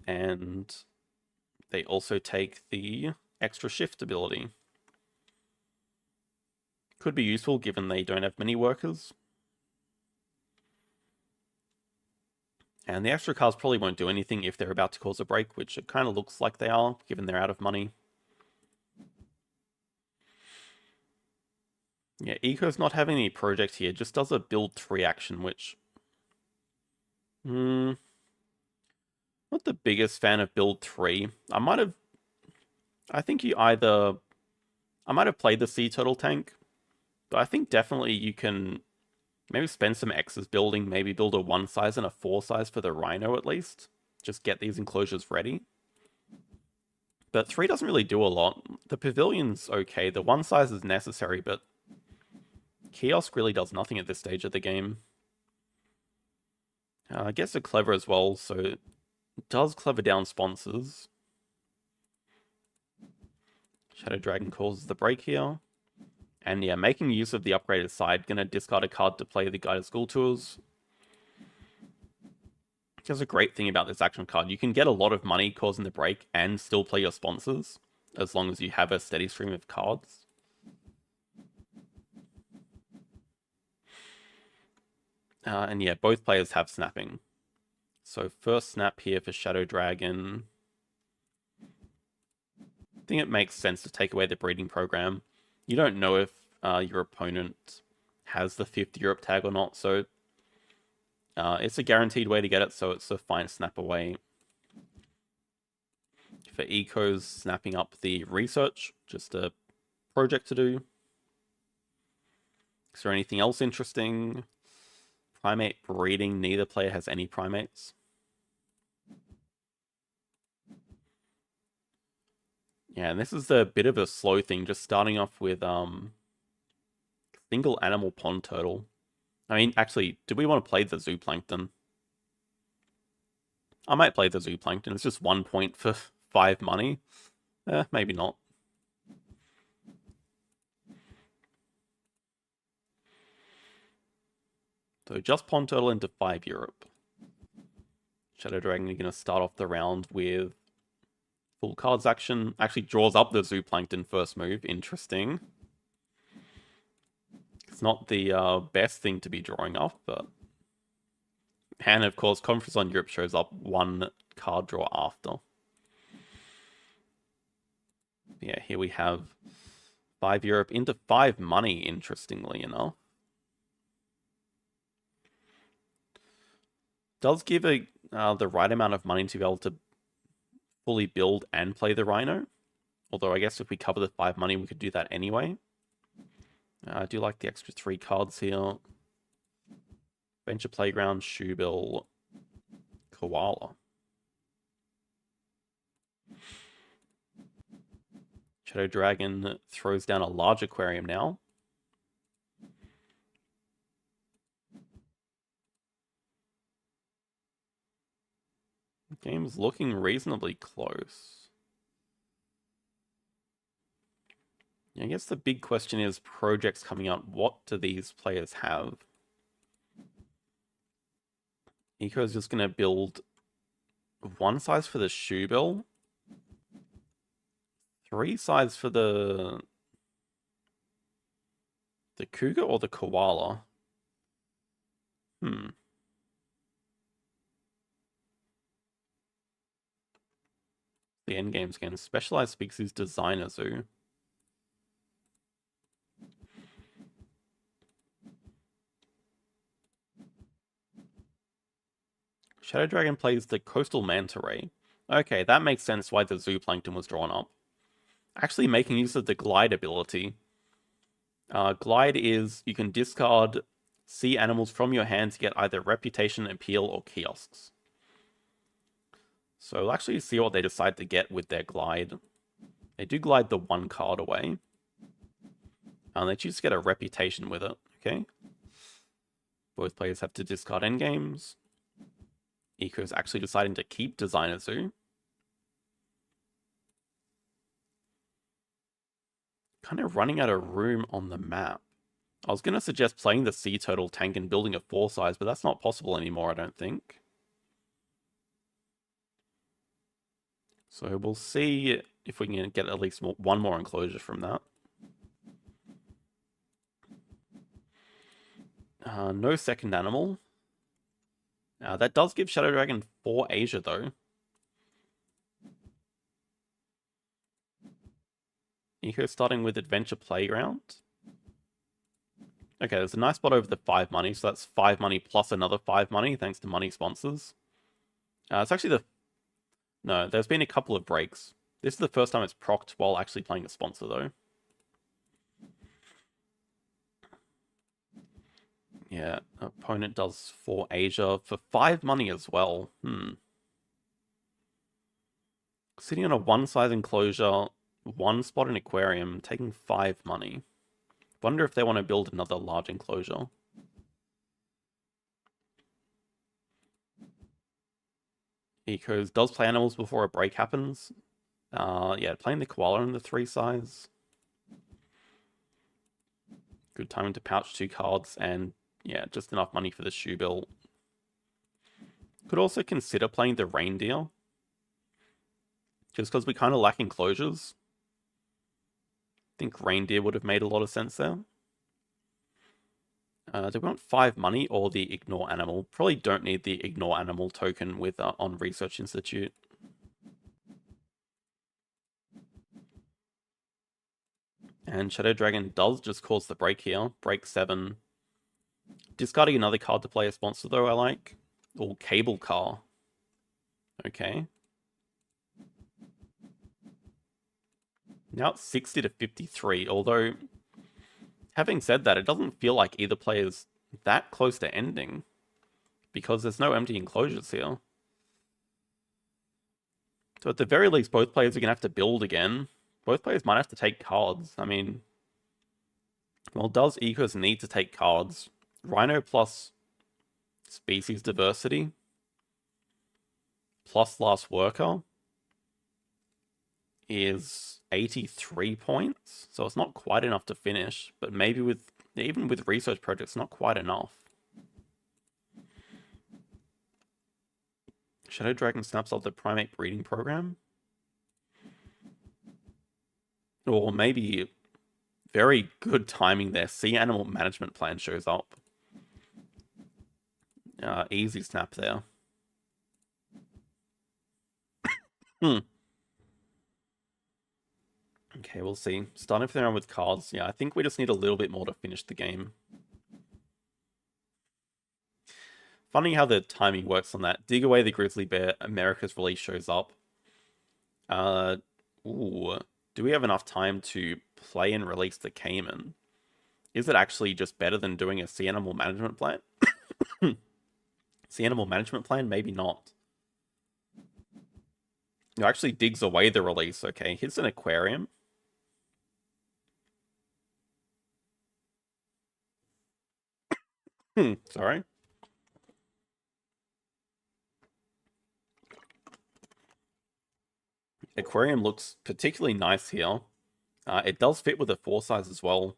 Speaker 1: And they also take the extra shift ability. Could be useful given they don't have many workers. And the extra cards probably won't do anything if they're about to cause a break, which it kind of looks like they are, given they're out of money. Yeah, Eco's not having any projects here, just does a build 3 action, which... not the biggest fan of build 3. I might have played the Sea Turtle tank, but I think definitely you can maybe spend some X's building, maybe build a 1 size and a 4 size for the Rhino at least. Just get these enclosures ready. But 3 doesn't really do a lot. The Pavilion's okay, the 1 size is necessary, but Kiosk really does nothing at this stage of the game. I guess they're clever as well, so it does clever down sponsors. Shadow Dragon causes the break here. And yeah, making use of the upgraded side, gonna discard a card to play the Guided School Tours. There's a great thing about this action card. You can get a lot of money causing the break and still play your sponsors, as long as you have a steady stream of cards. And yeah, both players have snapping. So first snap here for Shadow Dragon. I think it makes sense to take away the breeding program. You don't know if your opponent has the 5th Europe tag or not, so it's a guaranteed way to get it, so it's a fine snap away. For Eco's snapping up the research, just a project to do. Is there anything else interesting? Primate breeding, neither player has any primates. Yeah, and this is a bit of a slow thing, just starting off with single animal pond turtle. I mean, actually, do we want to play the zooplankton? I might play the zooplankton. It's just 1 point for 5 money. Maybe not. So just pond turtle into 5 Europe. Shadow Dragon, you're going to start off the round with full cards action. Actually draws up the zooplankton first move. Interesting. It's not the best thing to be drawing up, but... And of course, Conference on Europe shows up 1 card draw after. Yeah, here we have 5 Europe into 5 money, interestingly enough. Does give the right amount of money to be able to fully build and play the Rhino. Although I guess if we cover the 5 money, we could do that anyway. I do like the extra 3 cards here. Venture Playground, Shoebill, Koala. Shadow Dragon throws down a large aquarium now. The game's looking reasonably close. I guess the big question is projects coming out. What do these players have? Eco's just going to build 1 size for the Shoebill. 3 size for the... The cougar or the koala? Hmm. The endgame skin. Specialized species designer zoo. Shadow Dragon plays the coastal manta ray. Okay, that makes sense why the zooplankton was drawn up. Actually making use of the glide ability. Glide is you can discard sea animals from your hand to get either reputation, appeal, or kiosks. So we'll actually see what they decide to get with their glide. They do glide the one card away. And they choose to get a reputation with it, okay? Both players have to discard endgames. Eco's actually deciding to keep Designer Zoo. Kind of running out of room on the map. I was going to suggest playing the Sea Turtle tank and building a 4-size, but that's not possible anymore, I don't think. So we'll see if we can get at least one more enclosure from that. No second animal. That does give Shadow Dragon 4 Asia, though. Eco starting with Adventure Playground. Okay, there's a nice spot over the 5 money, so that's 5 money plus another 5 money, thanks to money sponsors. It's actually the... No, there's been a couple of breaks. This is the first time it's procced while actually playing a sponsor, though. Yeah, opponent does 4 Asia for 5 money as well. Sitting on a 1-size enclosure, 1 spot in aquarium, taking 5 money. Wonder if they want to build another large enclosure. Ecos does play animals before a break happens. Yeah, playing the koala in the 3-size. Good time to pouch 2 cards, and yeah, just enough money for the shoe bill. Could also consider playing the reindeer. Just because we kind of lack enclosures. I think reindeer would have made a lot of sense there. Do we want 5 money or the ignore animal? Probably don't need the ignore animal token with on Research Institute. And Shadow Dragon does just cause the break here. Break 7. Discarding another card to play a sponsor, though, I like. Or Cable Car. Okay. Now it's 60 to 53, although, having said that, it doesn't feel like either player's that close to ending, because there's no empty enclosures here. So at the very least, both players are going to have to build again. Both players might have to take cards. I mean, well, does Ecos need to take cards? Rhino plus species diversity plus last worker is 83 points, so it's not quite enough to finish, but maybe even with research projects, not quite enough. Shadow Dragon snaps up the primate breeding program. Or maybe very good timing there. Sea animal management plan shows up. Easy snap there. Okay, we'll see. Starting from the round with cards. Yeah, I think we just need a little bit more to finish the game. Funny how the timing works on that. Dig Away the Grizzly Bear, America's Release shows up. Ooh. Do we have enough time to play and release the Cayman? Is it actually just better than doing a sea animal management plan? Sea animal management plan? Maybe not. It actually digs away the release. Okay, here's an aquarium. Sorry. Aquarium looks particularly nice here. It does fit with a 4-size as well.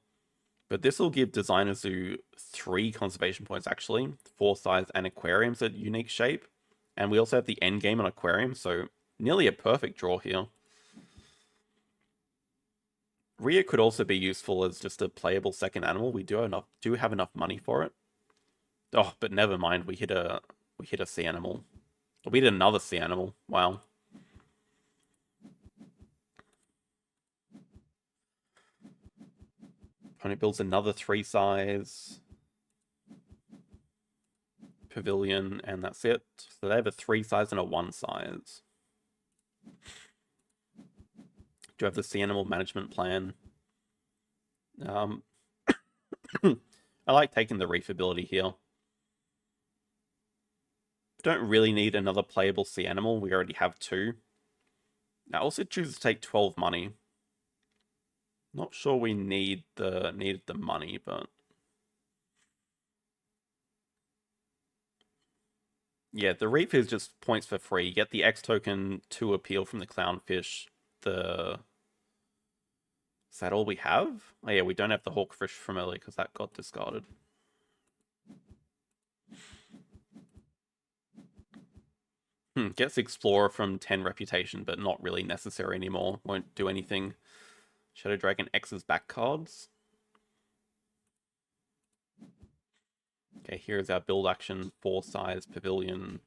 Speaker 1: But this will give Designer Zoo 3 conservation points, actually. 4-size and aquarium's a unique shape. And we also have the end game on aquarium, so nearly a perfect draw here. Rhea could also be useful as just a playable second animal. We do have enough money for it. Oh, but never mind. We hit a sea animal. We hit another sea animal. Wow. Opponent builds another 3 size pavilion, and that's it. So they have a 3 size and a 1 size. Do you have the sea animal management plan? I like taking the reef ability here. Don't really need another playable sea animal. We already have 2. I also choose to take 12 money. Not sure we needed the money, but yeah, the reef is just points for free. You get the X token to appeal from the clownfish. Is that all we have? Oh yeah, we don't have the hawkfish from earlier because that got discarded. Gets Explorer from 10 reputation, but not really necessary anymore. Won't do anything. Shadow Dragon X's back cards. Okay, here's our build action 4 size pavilion.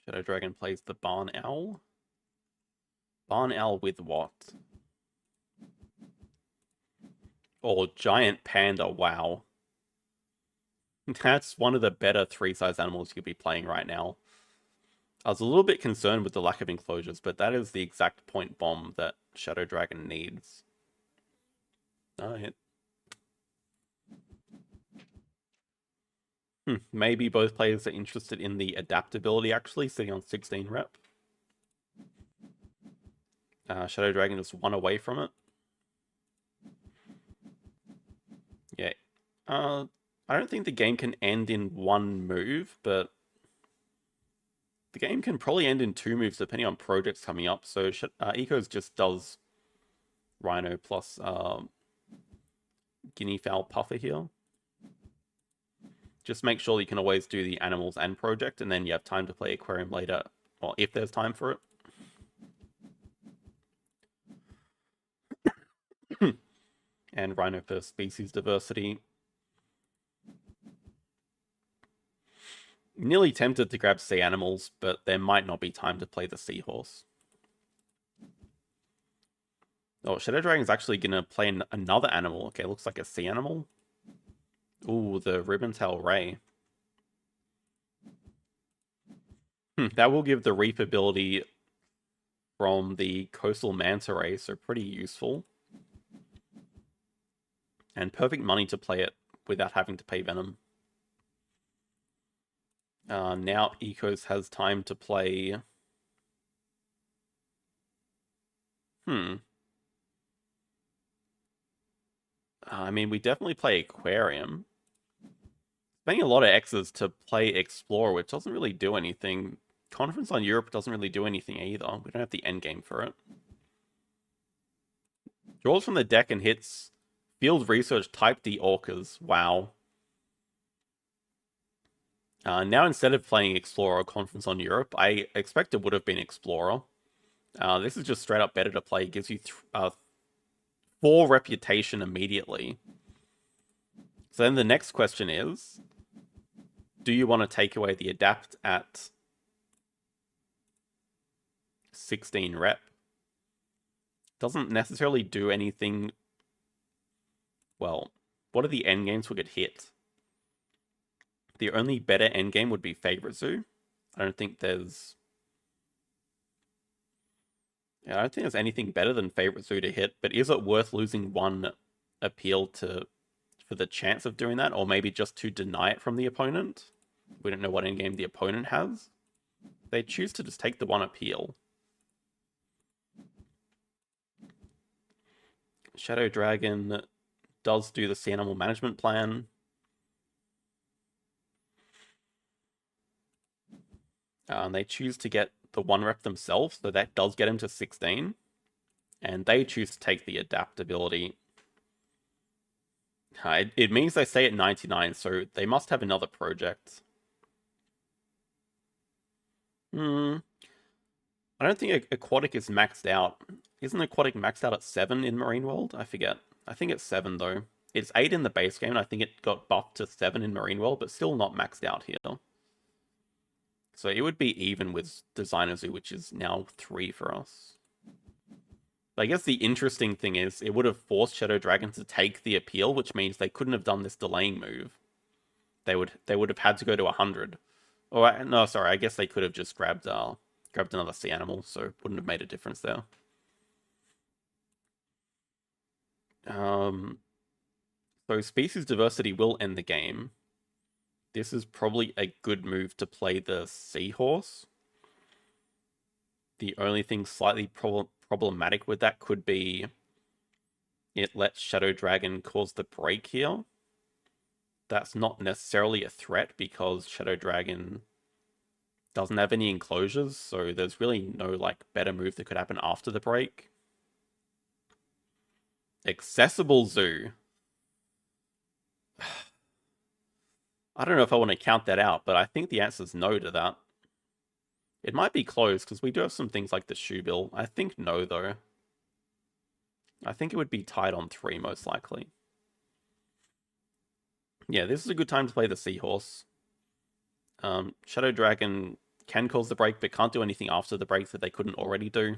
Speaker 1: Shadow Dragon plays the Barn Owl. Barn Owl with what? Oh, Giant Panda, wow. That's one of the better 3 size animals you could be playing right now. I was a little bit concerned with the lack of enclosures, but that is the exact point bomb that Shadow Dragon needs. Alright. Maybe both players are interested in the adaptability, actually, sitting on 16 rep. Shadow Dragon just 1 away from it. Yeah. I don't think the game can end in 1 move, but the game can probably end in 2 moves depending on projects coming up. So Ecos just does Rhino plus Guinea Fowl Puffer here. Just make sure you can always do the animals and project, and then you have time to play Aquarium later, or if there's time for it. And Rhino for species diversity. Nearly tempted to grab sea animals, but there might not be time to play the seahorse. Oh, Shadow Dragon's actually going to play another animal. Okay, looks like a sea animal. Ooh, the Ribbon-tail Ray. That will give the Reef ability from the Coastal Manta Ray, so pretty useful. And perfect money to play it without having to pay Venom. Now Ecos has time to play... I mean, we definitely play Aquarium. Spending a lot of X's to play Explorer, which doesn't really do anything. Conference on Europe doesn't really do anything either. We don't have the endgame for it. Draws from the deck and hits Field Research Type D Orcas. Wow. Now instead of playing Explorer or Conference on Europe, I expect it would have been Explorer. This is just straight up better to play. It gives you 4 reputation immediately. So then the next question is, do you want to take away the adapt at 16 rep? Doesn't necessarily do anything. Well, what are the endgames we could hit? The only better endgame would be Favorite Zoo. I don't think there's anything better than Favorite Zoo to hit, but is it worth losing 1 appeal for the chance of doing that, or maybe just to deny it from the opponent? We don't know what endgame the opponent has. They choose to just take the 1 appeal. Shadow Dragon does do the sea animal management plan. And they choose to get the 1 rep themselves, so that does get him to 16. And they choose to take the adaptability. It means they stay at 99, so they must have another project. Hmm. I don't think Aquatic is maxed out. Isn't Aquatic maxed out at 7 in Marine World? I forget. I think it's 7 though. It's 8 in the base game, and I think it got buffed to 7 in Marine World, but still not maxed out here. So it would be even with Designer Zoo, which is now 3 for us. But I guess the interesting thing is it would have forced Shadow Dragon to take the appeal, which means they couldn't have done this delaying move. They would have had to go to 100. Or no, sorry, I guess they could have just grabbed another sea animal, so it wouldn't have made a difference there. So species diversity will end the game. This is probably a good move to play the Seahorse. The only thing slightly problematic with that could be it lets Shadow Dragon cause the break here. That's not necessarily a threat because Shadow Dragon doesn't have any enclosures, so there's really no like better move that could happen after the break. Accessible Zoo. I don't know if I want to count that out, but I think the answer is no to that. It might be close because we do have some things like the shoe bill. I think no though. I think it would be tied on 3 most likely. Yeah, this is a good time to play the Seahorse. Shadow Dragon can cause the break, but can't do anything after the break that they couldn't already do.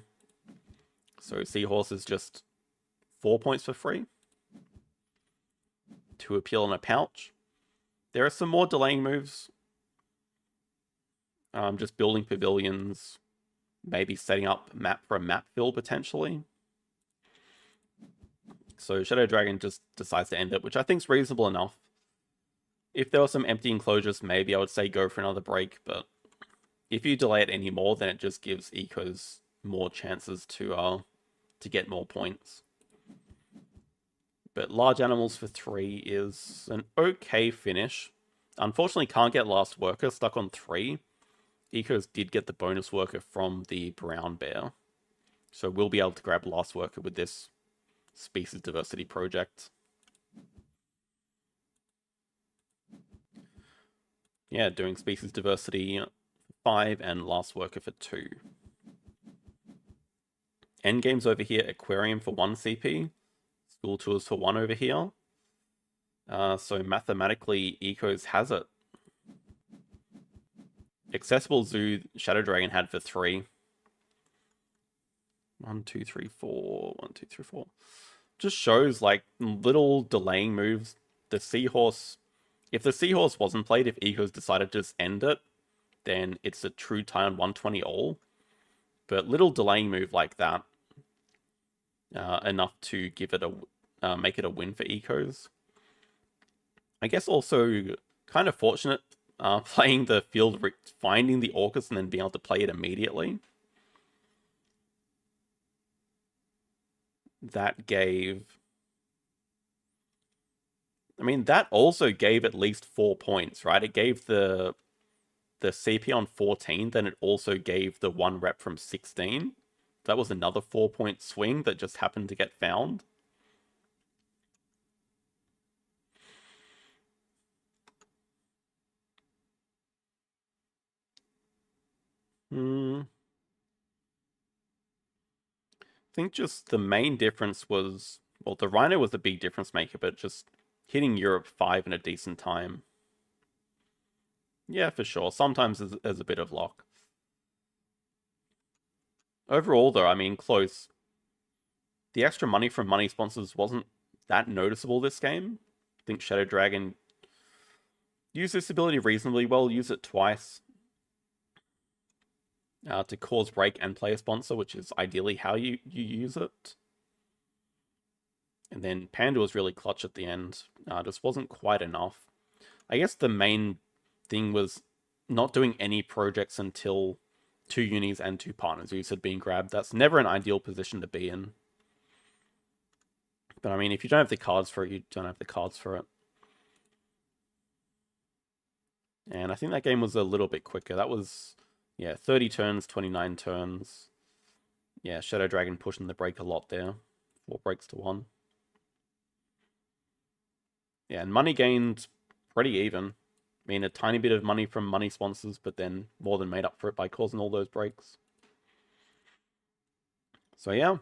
Speaker 1: So Seahorse is just 4 points for free. To appeal in a pouch. There are some more delaying moves. Just building pavilions. Maybe setting up map for a map fill potentially. So Shadow Dragon just decides to end it, which I think is reasonable enough. If there were some empty enclosures, maybe I would say go for another break, but if you delay it anymore, then it just gives ecos more chances to get more points. But large animals for 3 is an okay finish. Unfortunately, can't get last worker, stuck on 3. Ecos did get the bonus worker from the brown bear. So we'll be able to grab last worker with this species diversity project. Yeah, doing species diversity 5 and last worker for 2. Endgame's over here, aquarium for 1 CP. School tours for 1 over here. So mathematically, Ecos has it. Accessible Zoo, Shadow Dragon had for 3. 1, 2, 3, 4. 1, 2, 3, 4. Just shows like little delaying moves. The Seahorse, if the Seahorse wasn't played, if Ecos decided to just end it, then it's a true tie on 120 all. But little delaying move like that, enough to give it make it a win for Ecos. I guess also kind of fortunate playing the field, finding the Orcus and then being able to play it immediately. That gave... I mean, that also gave at least 4 points, right? It gave the CP on 14, then it also gave the 1 rep from 16. That was another 4-point swing that just happened to get found. I think just the main difference was, well, the Rhino was a big difference maker, but just hitting Europe 5 in a decent time. Yeah, for sure. Sometimes there's a bit of luck. Overall, though, I mean, close. The extra money from money sponsors wasn't that noticeable this game. I think Shadow Dragon used this ability reasonably well, used it twice to cause break and play a sponsor, which is ideally how you use it. And then Panda was really clutch at the end. Just wasn't quite enough. I guess the main thing was not doing any projects until 2 unis and 2 partners who had been grabbed. That's never an ideal position to be in. But I mean, if you don't have the cards for it, you don't have the cards for it. And I think that game was a little bit quicker. That was, yeah, 30 turns, 29 turns. Yeah, Shadow Dragon pushing the break a lot there. 4 breaks to 1. Yeah, and money gained pretty even. I mean, a tiny bit of money from money sponsors, but then more than made up for it by causing all those breaks. So yeah,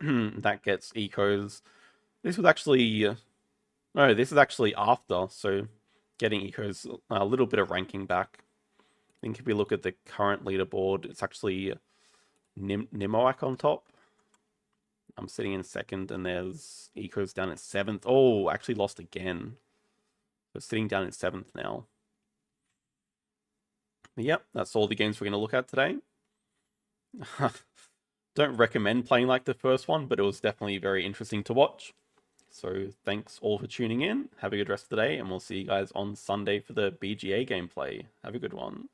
Speaker 1: that gets ecos. This was actually, no, this is actually after, so getting ecos a little bit of ranking back. I think if we look at the current leaderboard, it's actually Nimoak on top. I'm sitting in second, and there's ecos down at 7th. Oh, actually lost again. So sitting down in 7th now. But yep, that's all the games we're going to look at today. Don't recommend playing like the first one, but it was definitely very interesting to watch. So thanks all for tuning in. Have a good rest of the day, and we'll see you guys on Sunday for the BGA gameplay. Have a good one.